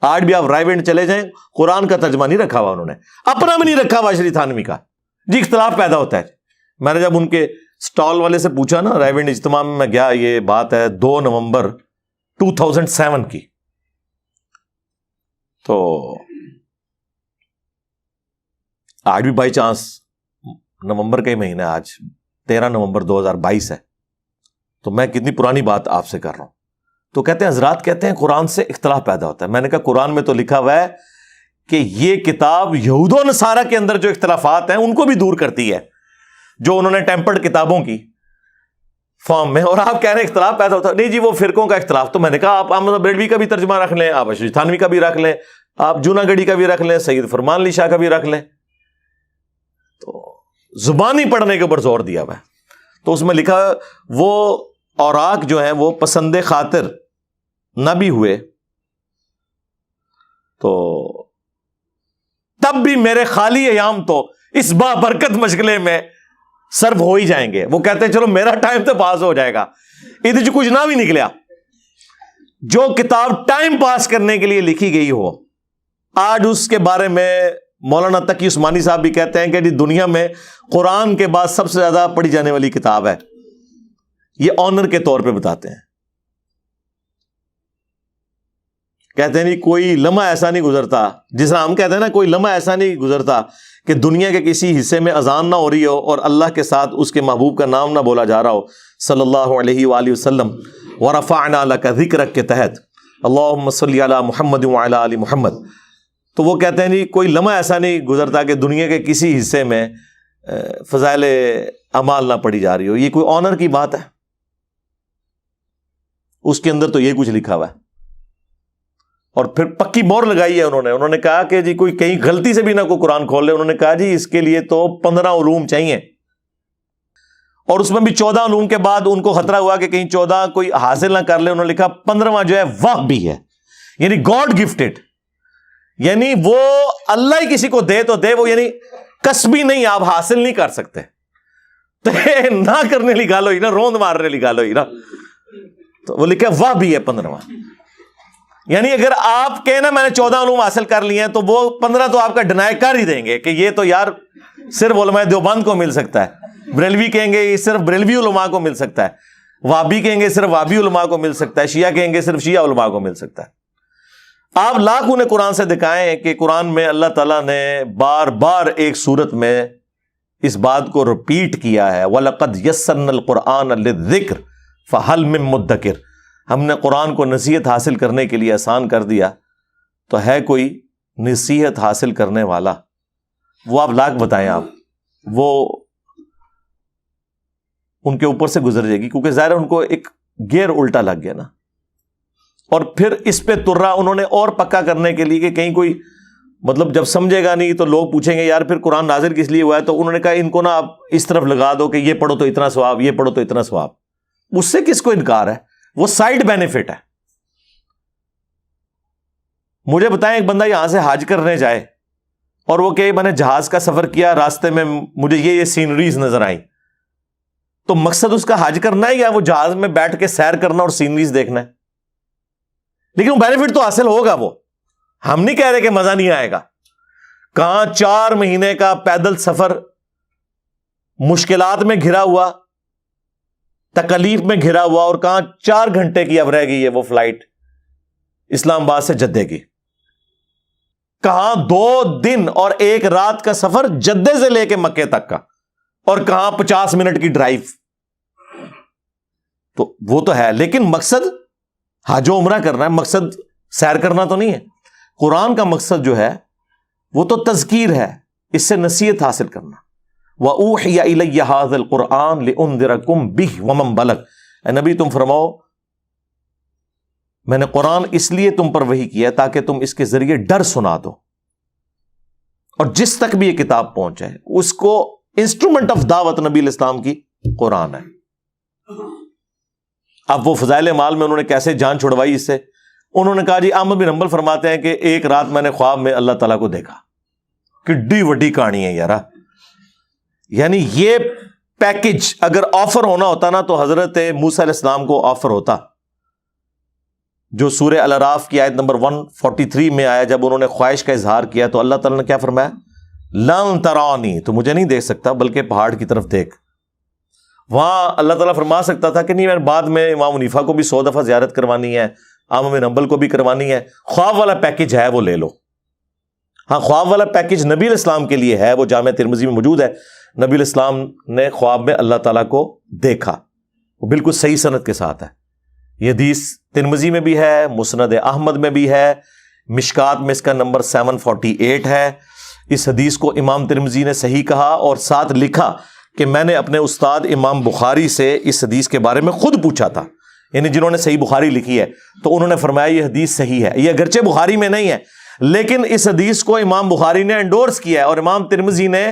آج بھی آپ رائے وینڈ چلے جائیں، قرآن کا ترجمہ نہیں رکھا ہوا انہوں نے، اپنا بھی نہیں رکھا ہوا شری تھانوی کا. جی اختلاف پیدا ہوتا ہے. میں نے جب ان کے سٹال والے سے پوچھا نا، رائے وینڈ اجتماع میں گیا، یہ بات ہے 2 نومبر 2007 کی، تو آج بھی بائی چانس نومبر کا ہی مہینہ، آج 13 نومبر 2022 ہے، تو میں کتنی پرانی بات آپ سے کر رہا ہوں. تو کہتے ہیں حضرات کہتے ہیں قرآن سے اختلاف پیدا ہوتا ہے. میں نے کہا قرآن میں تو لکھا ہوا ہے کہ یہ کتاب یہود و نصارہ کے اندر جو اختلافات ہیں ان کو بھی دور کرتی ہے، جو انہوں نے ٹیمپرڈ کتابوں کی فارم میں. اور آپ کہہ رہے ہیں اختلاف پیدا ہوتا ہے. نہیں جی وہ فرقوں کا اختلاف. تو میں نے کہا آپ احمد بریلوی کا بھی ترجمہ رکھ لیں، آپ اشرف تھانوی کا بھی رکھ لیں، آپ جوناگڑھی کا بھی رکھ لیں، سید فرمان علی شاہ کا بھی رکھ لیں. تو زبانی پڑھنے کے اوپر زور دیا ہوا ہے. تو اس میں لکھا وہ اوراق جو ہیں وہ پسند خاطر نہ بھی ہوئے تو تب بھی میرے خالی ایام تو اس بابرکت مشغلے میں صرف ہو ہی جائیں گے. وہ کہتے ہیں چلو میرا ٹائم تو پاس ہو جائے گا. ادھر جو کچھ نہ بھی نکلیا، جو کتاب ٹائم پاس کرنے کے لیے لکھی گئی ہو، آج اس کے بارے میں مولانا تقی عثمانی صاحب بھی کہتے ہیں کہ جی دنیا میں قرآن کے بعد سب سے زیادہ پڑھی جانے والی کتاب ہے. یہ آنر کے طور پہ بتاتے ہیں. کہتے ہیں نہیں کوئی لمحہ ایسا نہیں گزرتا، جس طرح ہم کہتے ہیں نا کوئی لمحہ ایسا نہیں گزرتا کہ دنیا کے کسی حصے میں اذان نہ ہو رہی ہو اور اللہ کے ساتھ اس کے محبوب کا نام نہ بولا جا رہا ہو صلی اللہ علیہ وآلہ وسلم. ورفعنا لک ذکرک کے تحت اللہم صلی علی محمد وعلی آل محمد. تو وہ کہتے ہیں نہیں کوئی لمحہ ایسا نہیں گزرتا کہ دنیا کے کسی حصے میں فضائل اعمال نہ پڑھی جا رہی ہو. یہ کوئی آنر کی بات ہے؟ اس کے اندر تو یہ کچھ لکھا ہوا ہے. اور پھر پکی مور لگائی ہے انہوں نے کہا کہ جی کوئی کہیں غلطی سے بھی نہ کوئی قرآن کھول لے. انہوں نے کہا جی اس کے لیے تو 15 علوم چاہیے، اور اس میں بھی 14 علوم کے بعد ان کو خطرہ ہوا کہ کہیں 14 کوئی حاصل نہ کر لے. انہوں نے لکھا 15واں جو ہے وحی بھی ہے، یعنی گاڈ گفٹڈ، یعنی وہ اللہ ہی کسی کو دے تو دے، وہ یعنی کسبی نہیں، آپ حاصل نہیں کر سکتے. تو نہ کرنے لی گال ہوئی نا، روند مارنے لی گال ہوئی نا. تو وہ لکھا وحی بھی ہے 15واں. یعنی اگر آپ کہنا میں نے 14 علوم حاصل کر لیے ہیں تو وہ 15 تو آپ کا ڈینائی کر ہی دیں گے کہ یہ تو یار صرف علماء دیوبند کو مل سکتا ہے، بریلوی کہیں گے یہ صرف بریلوی علماء کو مل سکتا ہے، وہابی کہیں گے صرف وہابی علماء کو مل سکتا ہے، شیعہ کہیں گے صرف شیعہ علماء کو مل سکتا ہے۔ آپ لاکھ انہیں قرآن سے دکھائیں کہ قرآن میں اللہ تعالیٰ نے بار بار ایک صورت میں اس بات کو رپیٹ کیا ہے، وَلَقَدْ يَسَّرْنَا الْقُرْآنَ لِلذِّكْرِ فَهَلْ مِن مُدَّكِرٍ، ہم نے قرآن کو نصیحت حاصل کرنے کے لیے آسان کر دیا، تو ہے کوئی نصیحت حاصل کرنے والا؟ وہ آپ لاکھ بتائیں، آپ وہ ان کے اوپر سے گزر جائے گی، کیونکہ ظاہر ان کو ایک گیئر الٹا لگ گیا نا، اور پھر اس پہ ترا انہوں نے اور پکا کرنے کے لیے کہ کہیں کوئی مطلب جب سمجھے گا نہیں تو لوگ پوچھیں گے یار پھر قرآن نازل کس لیے ہوا ہے، تو انہوں نے کہا ان کو نا آپ اس طرف لگا دو کہ یہ پڑھو تو اتنا ثواب، یہ پڑھو تو اتنا ثواب۔ اس سے کس کو انکار ہے؟ وہ سائیڈ بینیفٹ ہے۔ مجھے بتائیں ایک بندہ یہاں سے حج کرنے جائے اور وہ کہ میں نے جہاز کا سفر کیا، راستے میں مجھے یہ سینریز نظر آئیں، تو مقصد اس کا حج کرنا ہے یا وہ جہاز میں بیٹھ کے سیر کرنا اور سینریز دیکھنا ہے؟ لیکن وہ بینیفٹ تو حاصل ہوگا، وہ ہم نہیں کہہ رہے کہ مزہ نہیں آئے گا۔ کہاں 4 مہینے کا پیدل سفر مشکلات میں گھرا ہوا، تکلیف میں گھرا ہوا، اور کہاں 4 گھنٹے کی اب رہ گئی ہے وہ فلائٹ اسلام آباد سے جدے کی، کہاں 2 دن اور 1 رات کا سفر جدے سے لے کے مکے تک کا، اور کہاں 50 منٹ کی ڈرائیو۔ تو وہ تو ہے، لیکن مقصد حج و عمرہ کرنا ہے، مقصد سیر کرنا تو نہیں ہے۔ قرآن کا مقصد جو ہے وہ تو تذکیر ہے، اس سے نصیحت حاصل کرنا۔ وَأُوحِيَ إِلَيَّ هَذَا الْقُرْآنُ لِأُنذِرَكُم بِهِ وَمَن بَلَغَ، اے نبی تم فرماؤ میں نے قرآن اس لیے تم پر وحی کیا تاکہ تم اس کے ذریعے ڈر سنا دو، اور جس تک بھی یہ کتاب پہنچے اس کو انسٹرومنٹ آف دعوت نبی الاسلام کی قرآن ہے۔ اب وہ فضائل مال میں انہوں نے کیسے جان چھڑوائی اس سے؟ انہوں نے کہا جی احمد بن حنبل فرماتے ہیں کہ ایک رات میں نے خواب میں اللہ تعالیٰ کو دیکھا۔ کڈی وڈی کہانی ہے یارا، یعنی یہ پیکج اگر آفر ہونا ہوتا نا تو حضرت موسیٰ علیہ السلام کو آفر ہوتا، جو سورہ الاعراف کی آیت نمبر 143 میں آیا، جب انہوں نے خواہش کا اظہار کیا تو اللہ تعالیٰ نے کیا فرمایا؟ لن ترانی، تو مجھے نہیں دیکھ سکتا بلکہ پہاڑ کی طرف دیکھ۔ وہاں اللہ تعالیٰ فرما سکتا تھا کہ نہیں میں بعد میں امام حنیفہ کو بھی 100 دفعہ زیارت کروانی ہے، احمد بن حنبل کو بھی کروانی ہے، خواب والا پیکج ہے وہ لے لو۔ ہاں خواب والا پیکج نبی علیہ السلام کے لیے ہے، وہ جامع ترمذی میں موجود ہے، نبی علیہ السلام نے خواب میں اللہ تعالیٰ کو دیکھا، وہ بالکل صحیح سند کے ساتھ ہے۔ یہ حدیث ترمذی میں بھی ہے، مسند احمد میں بھی ہے، مشکات میں اس کا نمبر 748 ہے۔ اس حدیث کو امام ترمذی نے صحیح کہا اور ساتھ لکھا کہ میں نے اپنے استاد امام بخاری سے اس حدیث کے بارے میں خود پوچھا تھا، یعنی جنہوں نے صحیح بخاری لکھی ہے، تو انہوں نے فرمایا یہ حدیث صحیح ہے۔ یہ اگرچہ بخاری میں نہیں ہے لیکن اس حدیث کو امام بخاری نے انڈورس کیا ہے، اور امام ترمذی نے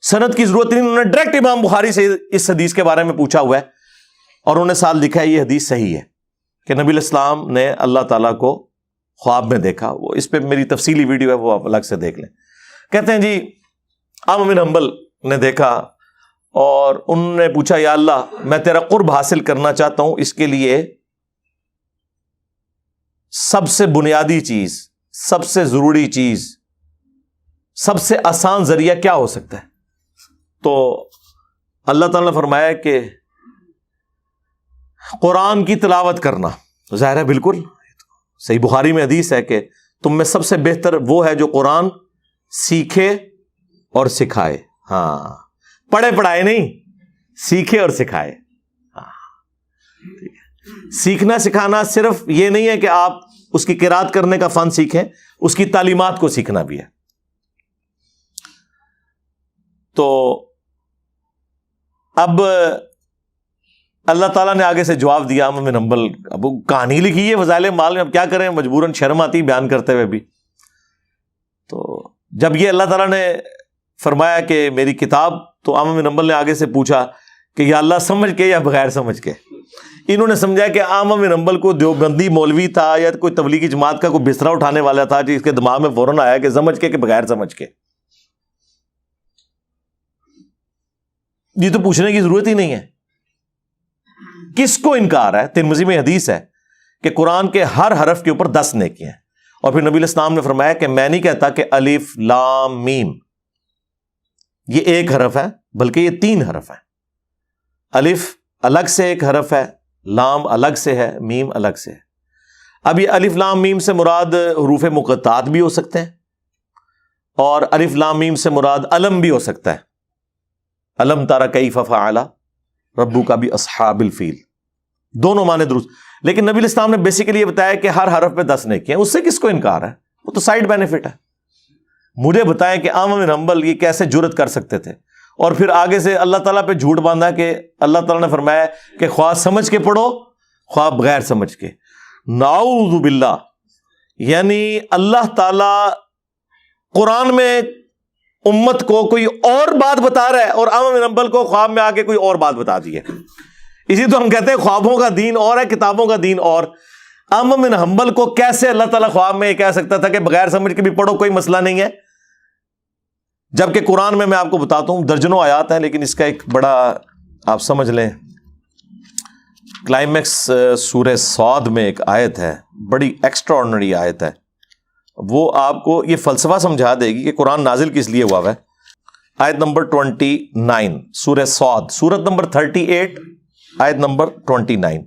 سند کی ضرورت نہیں، انہوں نے ڈائریکٹ امام بخاری سے اس حدیث کے بارے میں پوچھا ہوا ہے، اور انہوں نے ساتھ لکھا ہے یہ حدیث صحیح ہے کہ نبی علیہ السلام نے اللہ تعالیٰ کو خواب میں دیکھا۔ وہ اس پہ میری تفصیلی ویڈیو ہے، وہ آپ الگ سے دیکھ لیں۔ کہتے ہیں جی احمد بن حنبل نے دیکھا اور انہوں نے پوچھا یا اللہ میں تیرا قرب حاصل کرنا چاہتا ہوں، اس کے لیے سب سے بنیادی چیز، سب سے ضروری چیز، سب سے آسان ذریعہ کیا ہو سکتا ہے؟ تو اللہ تعالیٰ نے فرمایا کہ قرآن کی تلاوت کرنا۔ تو ظاہر ہے بالکل صحیح بخاری میں حدیث ہے کہ تم میں سب سے بہتر وہ ہے جو قرآن سیکھے اور سکھائے۔ ہاں پڑھے پڑھائے نہیں، سیکھے اور سکھائے۔ سیکھنا سکھانا صرف یہ نہیں ہے کہ آپ اس کی قرات کرنے کا فن سیکھیں، اس کی تعلیمات کو سیکھنا بھی ہے۔ تو اب اللہ تعالیٰ نے آگے سے جواب دیا احمد بن حنبل، اب کہانی لکھی ہے فضائل مال میں، اب کیا کریں، مجبوراً شرم آتی بیان کرتے ہوئے بھی۔ تو جب یہ اللہ تعالیٰ نے فرمایا کہ میری کتاب، تو احمد بن حنبل نے آگے سے پوچھا کہ یا اللہ سمجھ کے یا بغیر سمجھ کے؟ انہوں نے سمجھا کہ احمد بن حنبل کو دیوبندی مولوی تھا یا کوئی تبلیغی جماعت کا کوئی بسترا اٹھانے والا تھا، جس کے دماغ میں فوراً آیا کہ سمجھ کے کہ بغیر سمجھ کے۔ یہ تو پوچھنے کی ضرورت ہی نہیں ہے، کس کو انکار ہے؟ ترمذی میں حدیث ہے کہ قرآن کے ہر حرف کے اوپر 10 نیکیاں ہیں، اور پھر نبی علیہ السلام نے فرمایا کہ میں نہیں کہتا کہ الف لام میم، یہ ایک حرف ہے بلکہ یہ 3 حرف ہیں. الف الگ سے ایک حرف ہے، لام الگ سے ہے، میم الگ سے ہے. اب یہ الف لام میم سے مراد حروف مقطعات بھی ہو سکتے ہیں، اور الف لام میم سے مراد علم بھی ہو سکتا ہے. علم تارا کیف فعل ربک باصحاب الفیل، دونوں معنی درست. لیکن نبی الاسلام نے بیسیکلی یہ بتایا کہ ہر حرف پہ 10 نیکیاں. اس سے کس کو انکار ہے؟ وہ تو سائیڈ بینیفٹ ہے. مجھے بتائیں کہ احمد بن حنبل یہ کیسے جرت کر سکتے تھے، اور پھر آگے سے اللہ تعالیٰ پہ جھوٹ باندھا کہ اللہ تعالیٰ نے فرمایا کہ خواہ سمجھ کے پڑھو خواہ بغیر سمجھ کے. نعوذ باللہ. یعنی اللہ تعالیٰ قرآن میں امت کو کوئی اور بات بتا رہا ہے اور احمد بن حنبل کو خواب میں آ کے کوئی اور بات بتا دی ہے. اسی تو ہم کہتے ہیں خوابوں کا دین اور ہے، کتابوں کا دین اور. احمد بن حنبل کو کیسے اللہ تعالیٰ خواب میں یہ کہہ سکتا تھا کہ بغیر سمجھ کے بھی پڑھو کوئی مسئلہ نہیں ہے، جبکہ قرآن میں آپ کو بتاتا ہوں درجنوں آیات ہیں. لیکن اس کا ایک بڑا آپ سمجھ لیں کلائمیکس سورہ صاد میں ایک آیت ہے، بڑی ایکسٹرا آرڈنری آیت ہے. وہ آپ کو یہ فلسفہ سمجھا دے گی کہ قرآن نازل کس لیے ہوا ہے. آیت نمبر 29 سورہ صاد، سورت نمبر 38 آیت نمبر 29.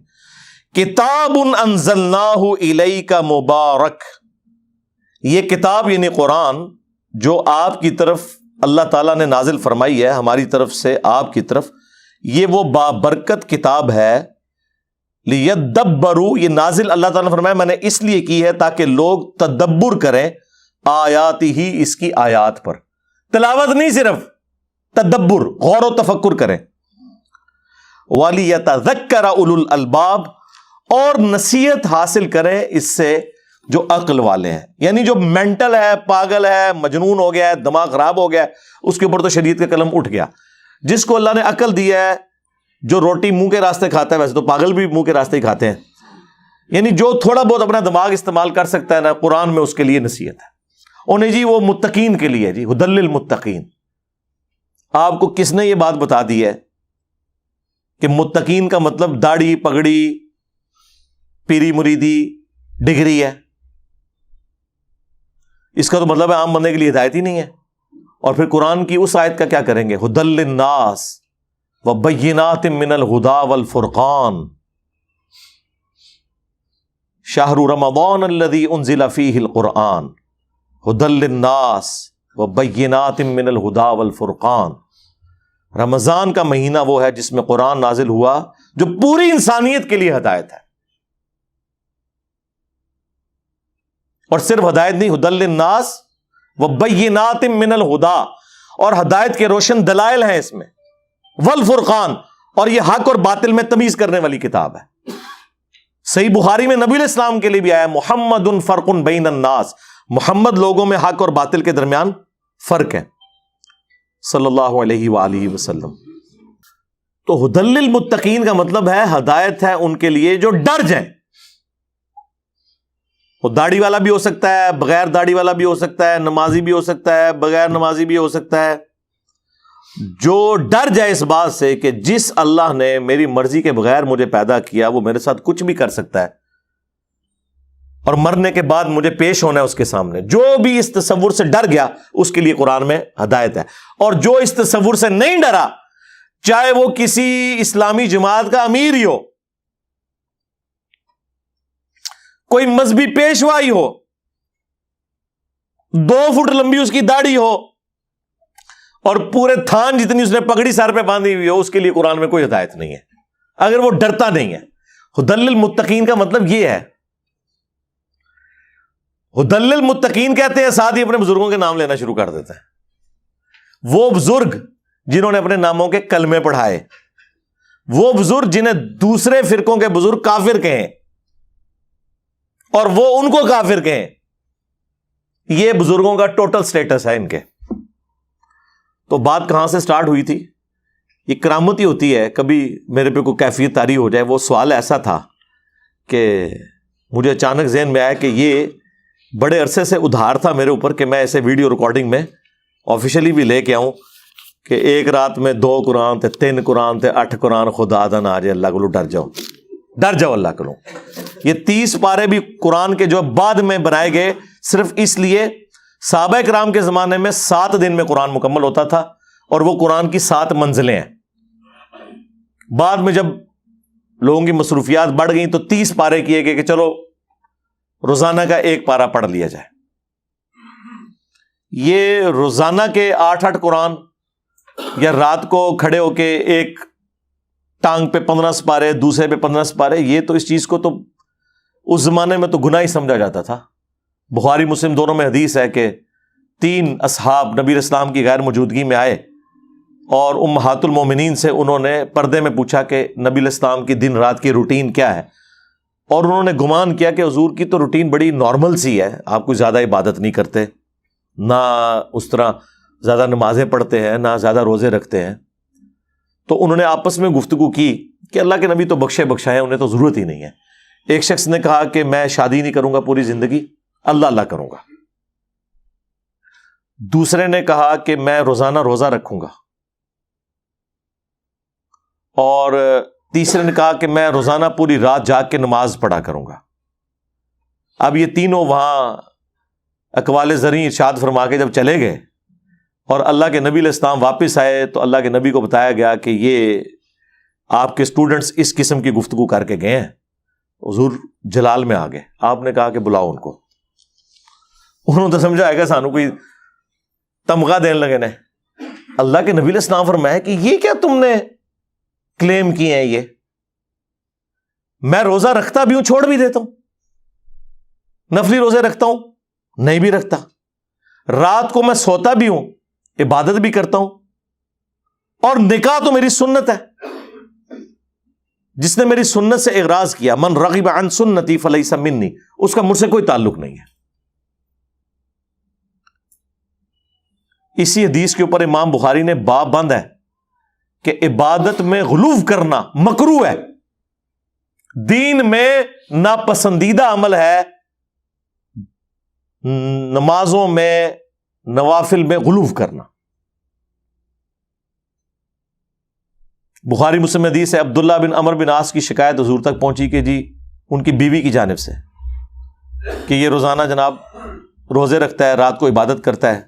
کتاب انزلناہ الیک مبارک، یہ کتاب یعنی قرآن جو آپ کی طرف اللہ تعالیٰ نے نازل فرمائی ہے ہماری طرف سے آپ کی طرف، یہ وہ بابرکت کتاب ہے. لیدبروا، یہ نازل اللہ تعالیٰ نے فرمایا میں نے اس لیے کی ہے تاکہ لوگ تدبر کریں آیات ہی، اس کی آیات پر. تلاوت نہیں، صرف تدبر، غور و تفکر کریں. وَلِيَتَذَكَّرَ أُولُو الْأَلْبَابِ، اور نصیحت حاصل کریں اس سے جو عقل والے ہیں. یعنی جو مینٹل ہے، پاگل ہے، مجنون ہو گیا ہے، دماغ خراب ہو گیا ہے، اس کے اوپر تو شریعت کا قلم اٹھ گیا. جس کو اللہ نے عقل دیا ہے، جو روٹی منہ کے راستے کھاتا ہے، ویسے تو پاگل بھی منہ کے راستے ہی کھاتے ہیں، یعنی جو تھوڑا بہت اپنا دماغ استعمال کر سکتا ہے نا، قرآن میں اس کے لیے نصیحت ہے. اور نہیں جی وہ متقین کے لیے، جی ہدی للمتقین. آپ کو کس نے یہ بات بتا دی ہے کہ متقین کا مطلب داڑھی پگڑی پیری مریدی ڈگری ہے؟ اس کا تو مطلب ہے عام بندے کے لیے ہدایت ہی نہیں ہے. اور پھر قرآن کی اس آیت کا کیا کریں گے؟ ہدی للناس وبینات من الہدی والفرقان شہر رمضان الذی انزل فیہ القرآن ہدی للناس وبینات من الہدی والفرقان. رمضان کا مہینہ وہ ہے جس میں قرآن نازل ہوا جو پوری انسانیت کے لیے ہدایت ہے. اور صرف ہدایت نہیں، ہدی للناس وبینات من الہدی، اور ہدایت کے روشن دلائل ہیں اس میں، والفرقان، اور یہ حق اور باطل میں تمیز کرنے والی کتاب ہے. صحیح بخاری میں نبی علیہ السلام کے لیے بھی آیا محمد فرق بین الناس، محمد لوگوں میں حق اور باطل کے درمیان فرق ہے، صلی اللہ علیہ وآلہ وسلم. تو ہدی للمتقین کا مطلب ہے ہدایت ہے ان کے لیے جو ڈر جائیں. وہ داڑھی والا بھی ہو سکتا ہے، بغیر داڑھی والا بھی ہو سکتا ہے، نمازی بھی ہو سکتا ہے، بغیر نمازی بھی ہو سکتا ہے. جو ڈر جائے اس بات سے کہ جس اللہ نے میری مرضی کے بغیر مجھے پیدا کیا وہ میرے ساتھ کچھ بھی کر سکتا ہے، اور مرنے کے بعد مجھے پیش ہونا ہے اس کے سامنے. جو بھی اس تصور سے ڈر گیا اس کے لیے قرآن میں ہدایت ہے. اور جو اس تصور سے نہیں ڈرا، چاہے وہ کسی اسلامی جماعت کا امیر ہی ہو، کوئی مذہبی پیشوائی ہو، 2 فٹ لمبی اس کی داڑھی ہو، اور پورے تھان جتنی اس نے پگڑی سر پہ باندھی ہوئی ہو، اس کے لیے قرآن میں کوئی ہدایت نہیں ہے اگر وہ ڈرتا نہیں ہے. ہدی للمتقین کا مطلب یہ ہے. ہدی للمتقین کہتے ہیں، ساتھ ہی اپنے بزرگوں کے نام لینا شروع کر دیتے ہیں. وہ بزرگ جنہوں نے اپنے ناموں کے کلمے پڑھائے، وہ بزرگ جنہیں دوسرے فرقوں کے بزرگ کافر کہیں اور وہ ان کو کافر کہیں، یہ بزرگوں کا ٹوٹل سٹیٹس ہے ان کے. تو بات کہاں سے سٹارٹ ہوئی تھی؟ یہ کرامت ہی ہوتی ہے. کبھی میرے پہ کوئی کیفیت طاری ہو جائے. وہ سوال ایسا تھا کہ مجھے اچانک ذہن میں آیا کہ یہ بڑے عرصے سے ادھار تھا میرے اوپر کہ میں ایسے ویڈیو ریکارڈنگ میں آفیشلی بھی لے کے آؤں کہ ایک رات میں 2 قرآن تھے، 3 قرآن تھے، 8 قرآن خدا دا نہ آ جائے، اللہ کو ڈر جاؤ اللہ کرو. یہ 30 پارے بھی قرآن کے جو بعد میں بنائے گئے صرف اس لیے صحابہ کرام کے زمانے میں 7 دن میں قرآن مکمل ہوتا تھا، اور وہ قرآن کی 7 منزلیں ہیں. بعد میں جب لوگوں کی مصروفیات بڑھ گئیں تو 30 پارے کیے گئے کہ چلو روزانہ کا 1 پارہ پڑھ لیا جائے. یہ روزانہ کے 8 قرآن یا رات کو کھڑے ہو کے ایک ٹانگ پہ 15 سپارے دوسرے پہ 15 سپارے، یہ تو اس چیز کو تو اس زمانے میں تو گناہ ہی سمجھا جاتا تھا. بخاری مسلم دونوں میں حدیث ہے کہ 3 اصحاب نبی علیہ السلام کی غیر موجودگی میں آئے اور امہات المومنین سے انہوں نے پردے میں پوچھا کہ نبی علیہ السلام کی دن رات کی روٹین کیا ہے، اور انہوں نے گمان کیا کہ حضور کی تو روٹین بڑی نارمل سی ہے، آپ کوئی زیادہ عبادت نہیں کرتے، نہ اس طرح زیادہ نمازیں پڑھتے ہیں، نہ زیادہ روزے رکھتے ہیں. تو انہوں نے آپس میں گفتگو کی کہ اللہ کے نبی تو بخشے بخشائے، انہیں تو ضرورت ہی نہیں ہے. ایک شخص نے کہا کہ میں شادی نہیں کروں گا پوری زندگی، اللہ اللہ کروں گا. دوسرے نے کہا کہ میں روزانہ روزہ رکھوں گا، اور تیسرے نے کہا کہ میں روزانہ پوری رات جاگ کے نماز پڑھا کروں گا. اب یہ تینوں وہاں اقوال زرعی ارشاد فرما کے جب چلے گئے اور اللہ کے نبی علیہ السلام واپس آئے تو اللہ کے نبی کو بتایا گیا کہ یہ آپ کے اسٹوڈنٹس اس قسم کی گفتگو کر کے گئے ہیں. حضور جلال میں آ گئے. آپ نے کہا کہ بلاؤ ان کو. انہوں نے سمجھا ہے کہ سانو کوئی تمغہ دینے لگے نے. اللہ کے نبی علیہ السلام فرمایا کہ یہ کیا تم نے کلیم کیے ہیں، یہ میں روزہ رکھتا بھی ہوں چھوڑ بھی دیتا ہوں، نفلی روزے رکھتا ہوں نہیں بھی رکھتا، رات کو میں سوتا بھی ہوں عبادت بھی کرتا ہوں، اور نکاح تو میری سنت ہے. جس نے میری سنت سے اغراض کیا، من رغب عن سنتی فلیس منی، اس کا مجھ سے کوئی تعلق نہیں ہے. اسی حدیث کے اوپر امام بخاری نے باب بند ہے کہ عبادت میں غلو کرنا مکروہ ہے، دین میں ناپسندیدہ عمل ہے نمازوں میں نوافل میں غلو کرنا. بخاری مسلم حدیث ہے، عبداللہ بن عمر بن عاص کی شکایت حضور تک پہنچی کہ جی ان کی بیوی کی جانب سے کہ یہ روزانہ جناب روزے رکھتا ہے، رات کو عبادت کرتا ہے.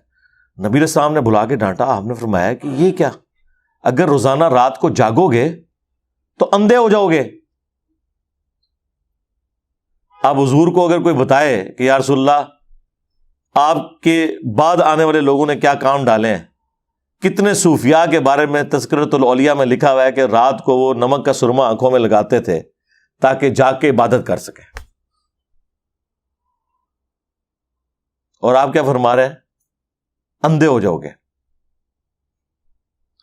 نبی علیہ السلام نے بلا کے ڈانٹا. آپ نے فرمایا کہ یہ کیا، اگر روزانہ رات کو جاگو گے تو اندھے ہو جاؤ گے. اب حضور کو اگر کوئی بتائے کہ یا رسول اللہ آپ کے بعد آنے والے لوگوں نے کیا کام ڈالے ہیں، کتنے صوفیاء کے بارے میں تذکرۃ الاولیاء میں لکھا ہوا ہے کہ رات کو وہ نمک کا سرما آنکھوں میں لگاتے تھے تاکہ جاگ کے عبادت کر سکیں، اور آپ کیا فرما رہے ہیں، اندھے ہو جاؤ گے.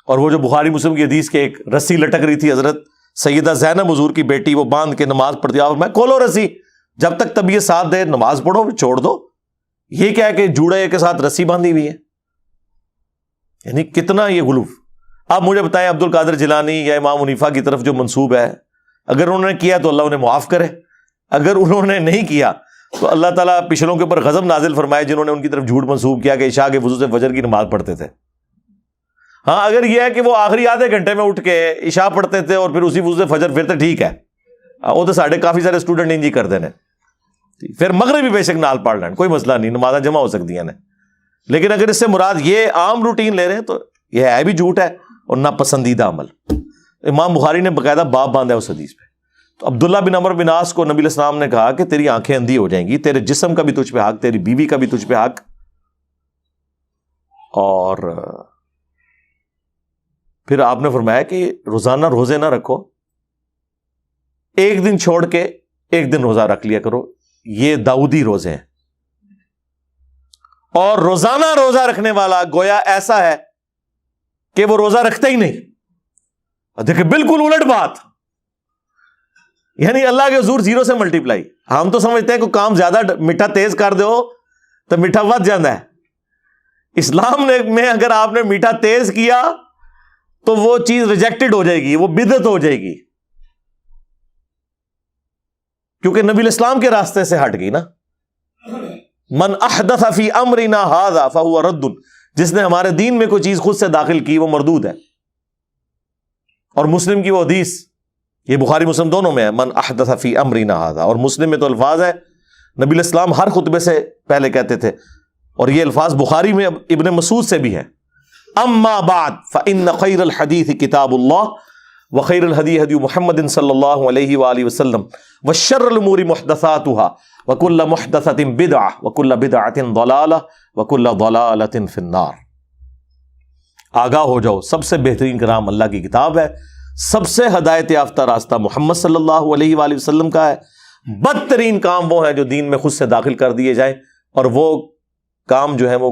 اور وہ جو بخاری مسلم کی حدیث کے ایک رسی لٹک رہی تھی، حضرت سیدہ زینب حضور کی بیٹی، وہ باندھ کے نماز پڑھتی، آپ میں کھولو رسی، جب تک طبیعت ساتھ دے نماز پڑھو چھوڑ دو. یہ کیا ہے کہ جوڑے کے ساتھ رسی باندھی ہوئی ہے، یعنی کتنا یہ غلو. آپ مجھے بتائیں عبد القادر جیلانی یا امام حنیفہ کی طرف جو منسوب ہے، اگر انہوں نے کیا تو اللہ انہیں معاف کرے، اگر انہوں نے نہیں کیا تو اللہ تعالیٰ پچھلوں کے اوپر غضب نازل فرمائے جنہوں نے ان کی طرف جھوٹ منسوب کیا کہ عشاء کے وضو سے فجر کی نماز پڑھتے تھے. ہاں اگر یہ ہے کہ وہ آخری آدھے گھنٹے میں اٹھ کے عشاء پڑھتے تھے اور پھر اسی وضو سے فجر، پھر تو ٹھیک ہے، وہ تو ساڑھے کافی سارے اسٹوڈنٹ انجی کر دینے، پھر مغرب بھی بے شک نال پڑھ لین، کوئی مسئلہ نہیں، نمازیں جمع ہو سکتی ہیں. لیکن اگر اس سے مراد یہ عام روٹین لے رہے ہیں تو یہ ہے بھی جھوٹ ہے اور ناپسندیدہ عمل. امام بخاری نے باقاعدہ باب باندھا ہے اس حدیث پہ. تو عبداللہ بن عمر بن عاص کو نبی علیہ السلام نے کہا کہ تیری آنکھیں اندھی ہو جائیں گی، تیرے جسم کا بھی تجھ پہ حق، تیری بیوی کا بھی تجھ پہ حق. اور پھر آپ نے فرمایا کہ روزانہ روزے نہ رکھو، ایک دن چھوڑ کے ایک دن روزہ رکھ لیا کرو، یہ داؤدی روزے ہیں. اور روزانہ روزہ رکھنے والا گویا ایسا ہے کہ وہ روزہ رکھتا ہی نہیں. دیکھیں بالکل الٹ بات، یعنی اللہ کے حضور 0 سے ملٹیپلائی. ہم تو سمجھتے ہیں کہ کام زیادہ میٹھا تیز کر دو تو میٹھا ود جاتا ہے. اسلام میں اگر آپ نے میٹھا تیز کیا تو وہ چیز ریجیکٹڈ ہو جائے گی، وہ بدعت ہو جائے گی، کیونکہ نبی الاسلام کے راستے سے ہٹ گئی نا. من احدث فی امرنا ھذا فہو رد، جس نے ہمارے دین میں کوئی چیز خود سے داخل کی وہ مردود ہے. اور مسلم کی وہ حدیث، یہ بخاری مسلم دونوں میں ہے، من احدث فی امرنا ھذا، اور مسلم میں تو الفاظ ہے نبی علیہ السلام ہر خطبے سے پہلے کہتے تھے، اور یہ الفاظ بخاری میں ابن مسعود سے بھی ہے اما بعد فإن خیر الحدیث کتاب اللہ وخیر الہدی ہدی محمد صلی اللہ علیہ وآلہ وسلم وشر الامور محدثاتها وکل محدثۃ بدعہ وکل بدعۃ ضلالہ وکل ضلالۃ فی النار۔ آگاہ ہو جاؤ، سب سے بہترین کلام اللہ کی کتاب ہے، سب سے ہدایت یافتہ راستہ محمد صلی اللہ علیہ وآلہ وسلم کا ہے۔ بدترین کام وہ ہیں جو دین میں خود سے داخل کر دیے جائیں، اور وہ کام جو ہیں وہ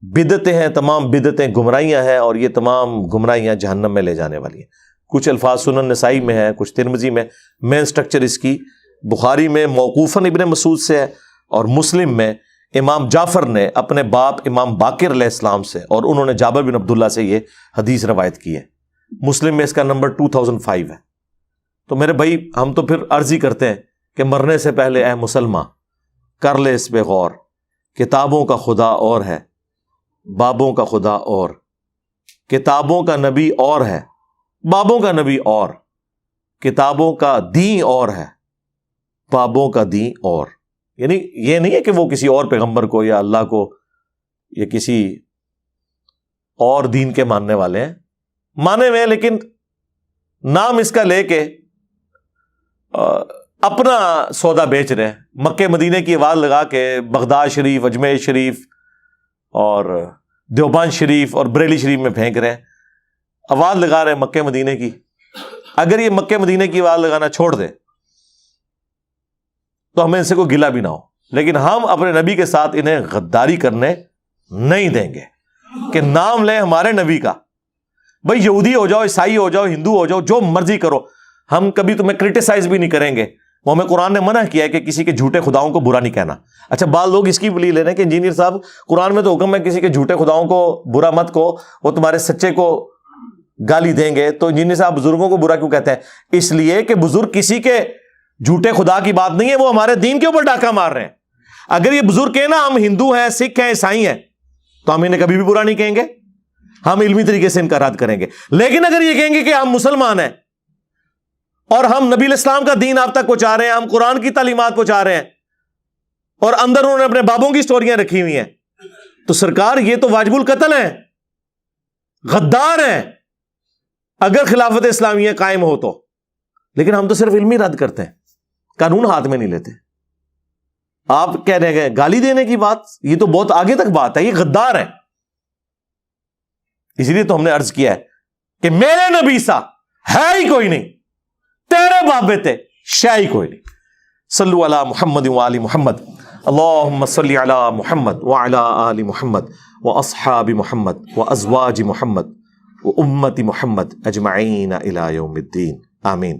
بدعتیں ہیں، تمام بدعتیں گمراہیاں ہیں، اور یہ تمام گمراہیاں جہنم میں لے جانے والی ہیں۔ کچھ الفاظ سنن نسائی میں ہیں، کچھ ترمذی میں۔ مین سٹرکچر اس کی بخاری میں موقوفاً ابن مسعود سے ہے، اور مسلم میں امام جعفر نے اپنے باپ امام باقر علیہ السلام سے، اور انہوں نے جابر بن عبداللہ سے یہ حدیث روایت کی ہے۔ مسلم میں اس کا نمبر 2005 ہے۔ تو میرے بھائی، ہم تو پھر عرض ہی کرتے ہیں کہ مرنے سے پہلے اے مسلمان کر لے اس پہ غور، کتابوں کا خدا اور ہے، بابوں کا خدا اور، کتابوں کا نبی اور ہے، بابوں کا نبی اور، کتابوں کا دین اور ہے، بابوں کا دین اور۔ یعنی یہ نہیں ہے کہ وہ کسی اور پیغمبر کو یا اللہ کو یا کسی اور دین کے ماننے والے ہیں، مانے ہوئے ہیں، لیکن نام اس کا لے کے اپنا سودا بیچ رہے ہیں۔ مکے مدینے کی آواز لگا کے بغداد شریف، اجمیر شریف اور دیوبند شریف اور بریلی شریف میں پھینک رہے ہیں، آواز لگا رہے ہیں مکے مدینے کی۔ اگر یہ مکے مدینے کی آواز لگانا چھوڑ دے تو ہمیں ان سے کوئی گلہ بھی نہ ہو، لیکن ہم اپنے نبی کے ساتھ انہیں غداری کرنے نہیں دیں گے کہ نام لیں ہمارے نبی کا۔ بھائی یہودی ہو جاؤ، عیسائی ہو جاؤ، ہندو ہو جاؤ، جو مرضی کرو، ہم کبھی تمہیں کرٹیسائز بھی نہیں کریں گے۔ وہ ہمیں قرآن نے منع کیا ہے کہ کسی کے جھوٹے خداؤں کو برا نہیں کہنا۔ اچھا، بعض لوگ اس کی بلی لے رہے ہیں کہ انجینئر صاحب قرآن میں تو حکم ہے کسی کے جھوٹے خداؤں کو برا مت کو، وہ تمہارے سچے کو گالی دیں گے، تو انجینئر صاحب بزرگوں کو برا کیوں کہتے ہیں؟ اس لیے کہ بزرگ کسی کے جھوٹے خدا کی بات نہیں ہے، وہ ہمارے دین کے اوپر ڈاکہ مار رہے ہیں۔ اگر یہ بزرگ کہیں نا ہم ہندو ہیں، سکھ ہیں، عیسائی ہیں، تو ہم انہیں کبھی بھی برا نہیں کہیں گے، ہم علمی طریقے سے ان کا رد کریں گے۔ لیکن اگر یہ کہیں گے کہ ہم مسلمان ہیں اور ہم نبی الاسلام کا دین آپ تک پہنچا رہے ہیں، ہم قرآن کی تعلیمات پہنچا رہے ہیں، اور اندر انہوں نے اپنے بابوں کی سٹوریاں رکھی ہوئی ہیں، تو سرکار یہ تو واجب القتل ہیں، غدار ہیں اگر خلافت اسلامیہ قائم ہو تو۔ لیکن ہم تو صرف علمی رد کرتے ہیں، قانون ہاتھ میں نہیں لیتے۔ آپ کہہ رہے ہیں گالی دینے کی بات، یہ تو بہت آگے تک بات ہے، یہ غدار ہے۔ اس لیے تو ہم نے عرض کیا ہے کہ میرے نبی سا ہے ہی کوئی نہیں، تیرے بابے تے شے ہی کوئی نہیں۔ صلو علی محمد وآل محمد، اللہم صلی علی محمد وعلی آل محمد واصحاب محمد وازواج محمد وامت محمد اجمعین الی یوم الدین، آمین۔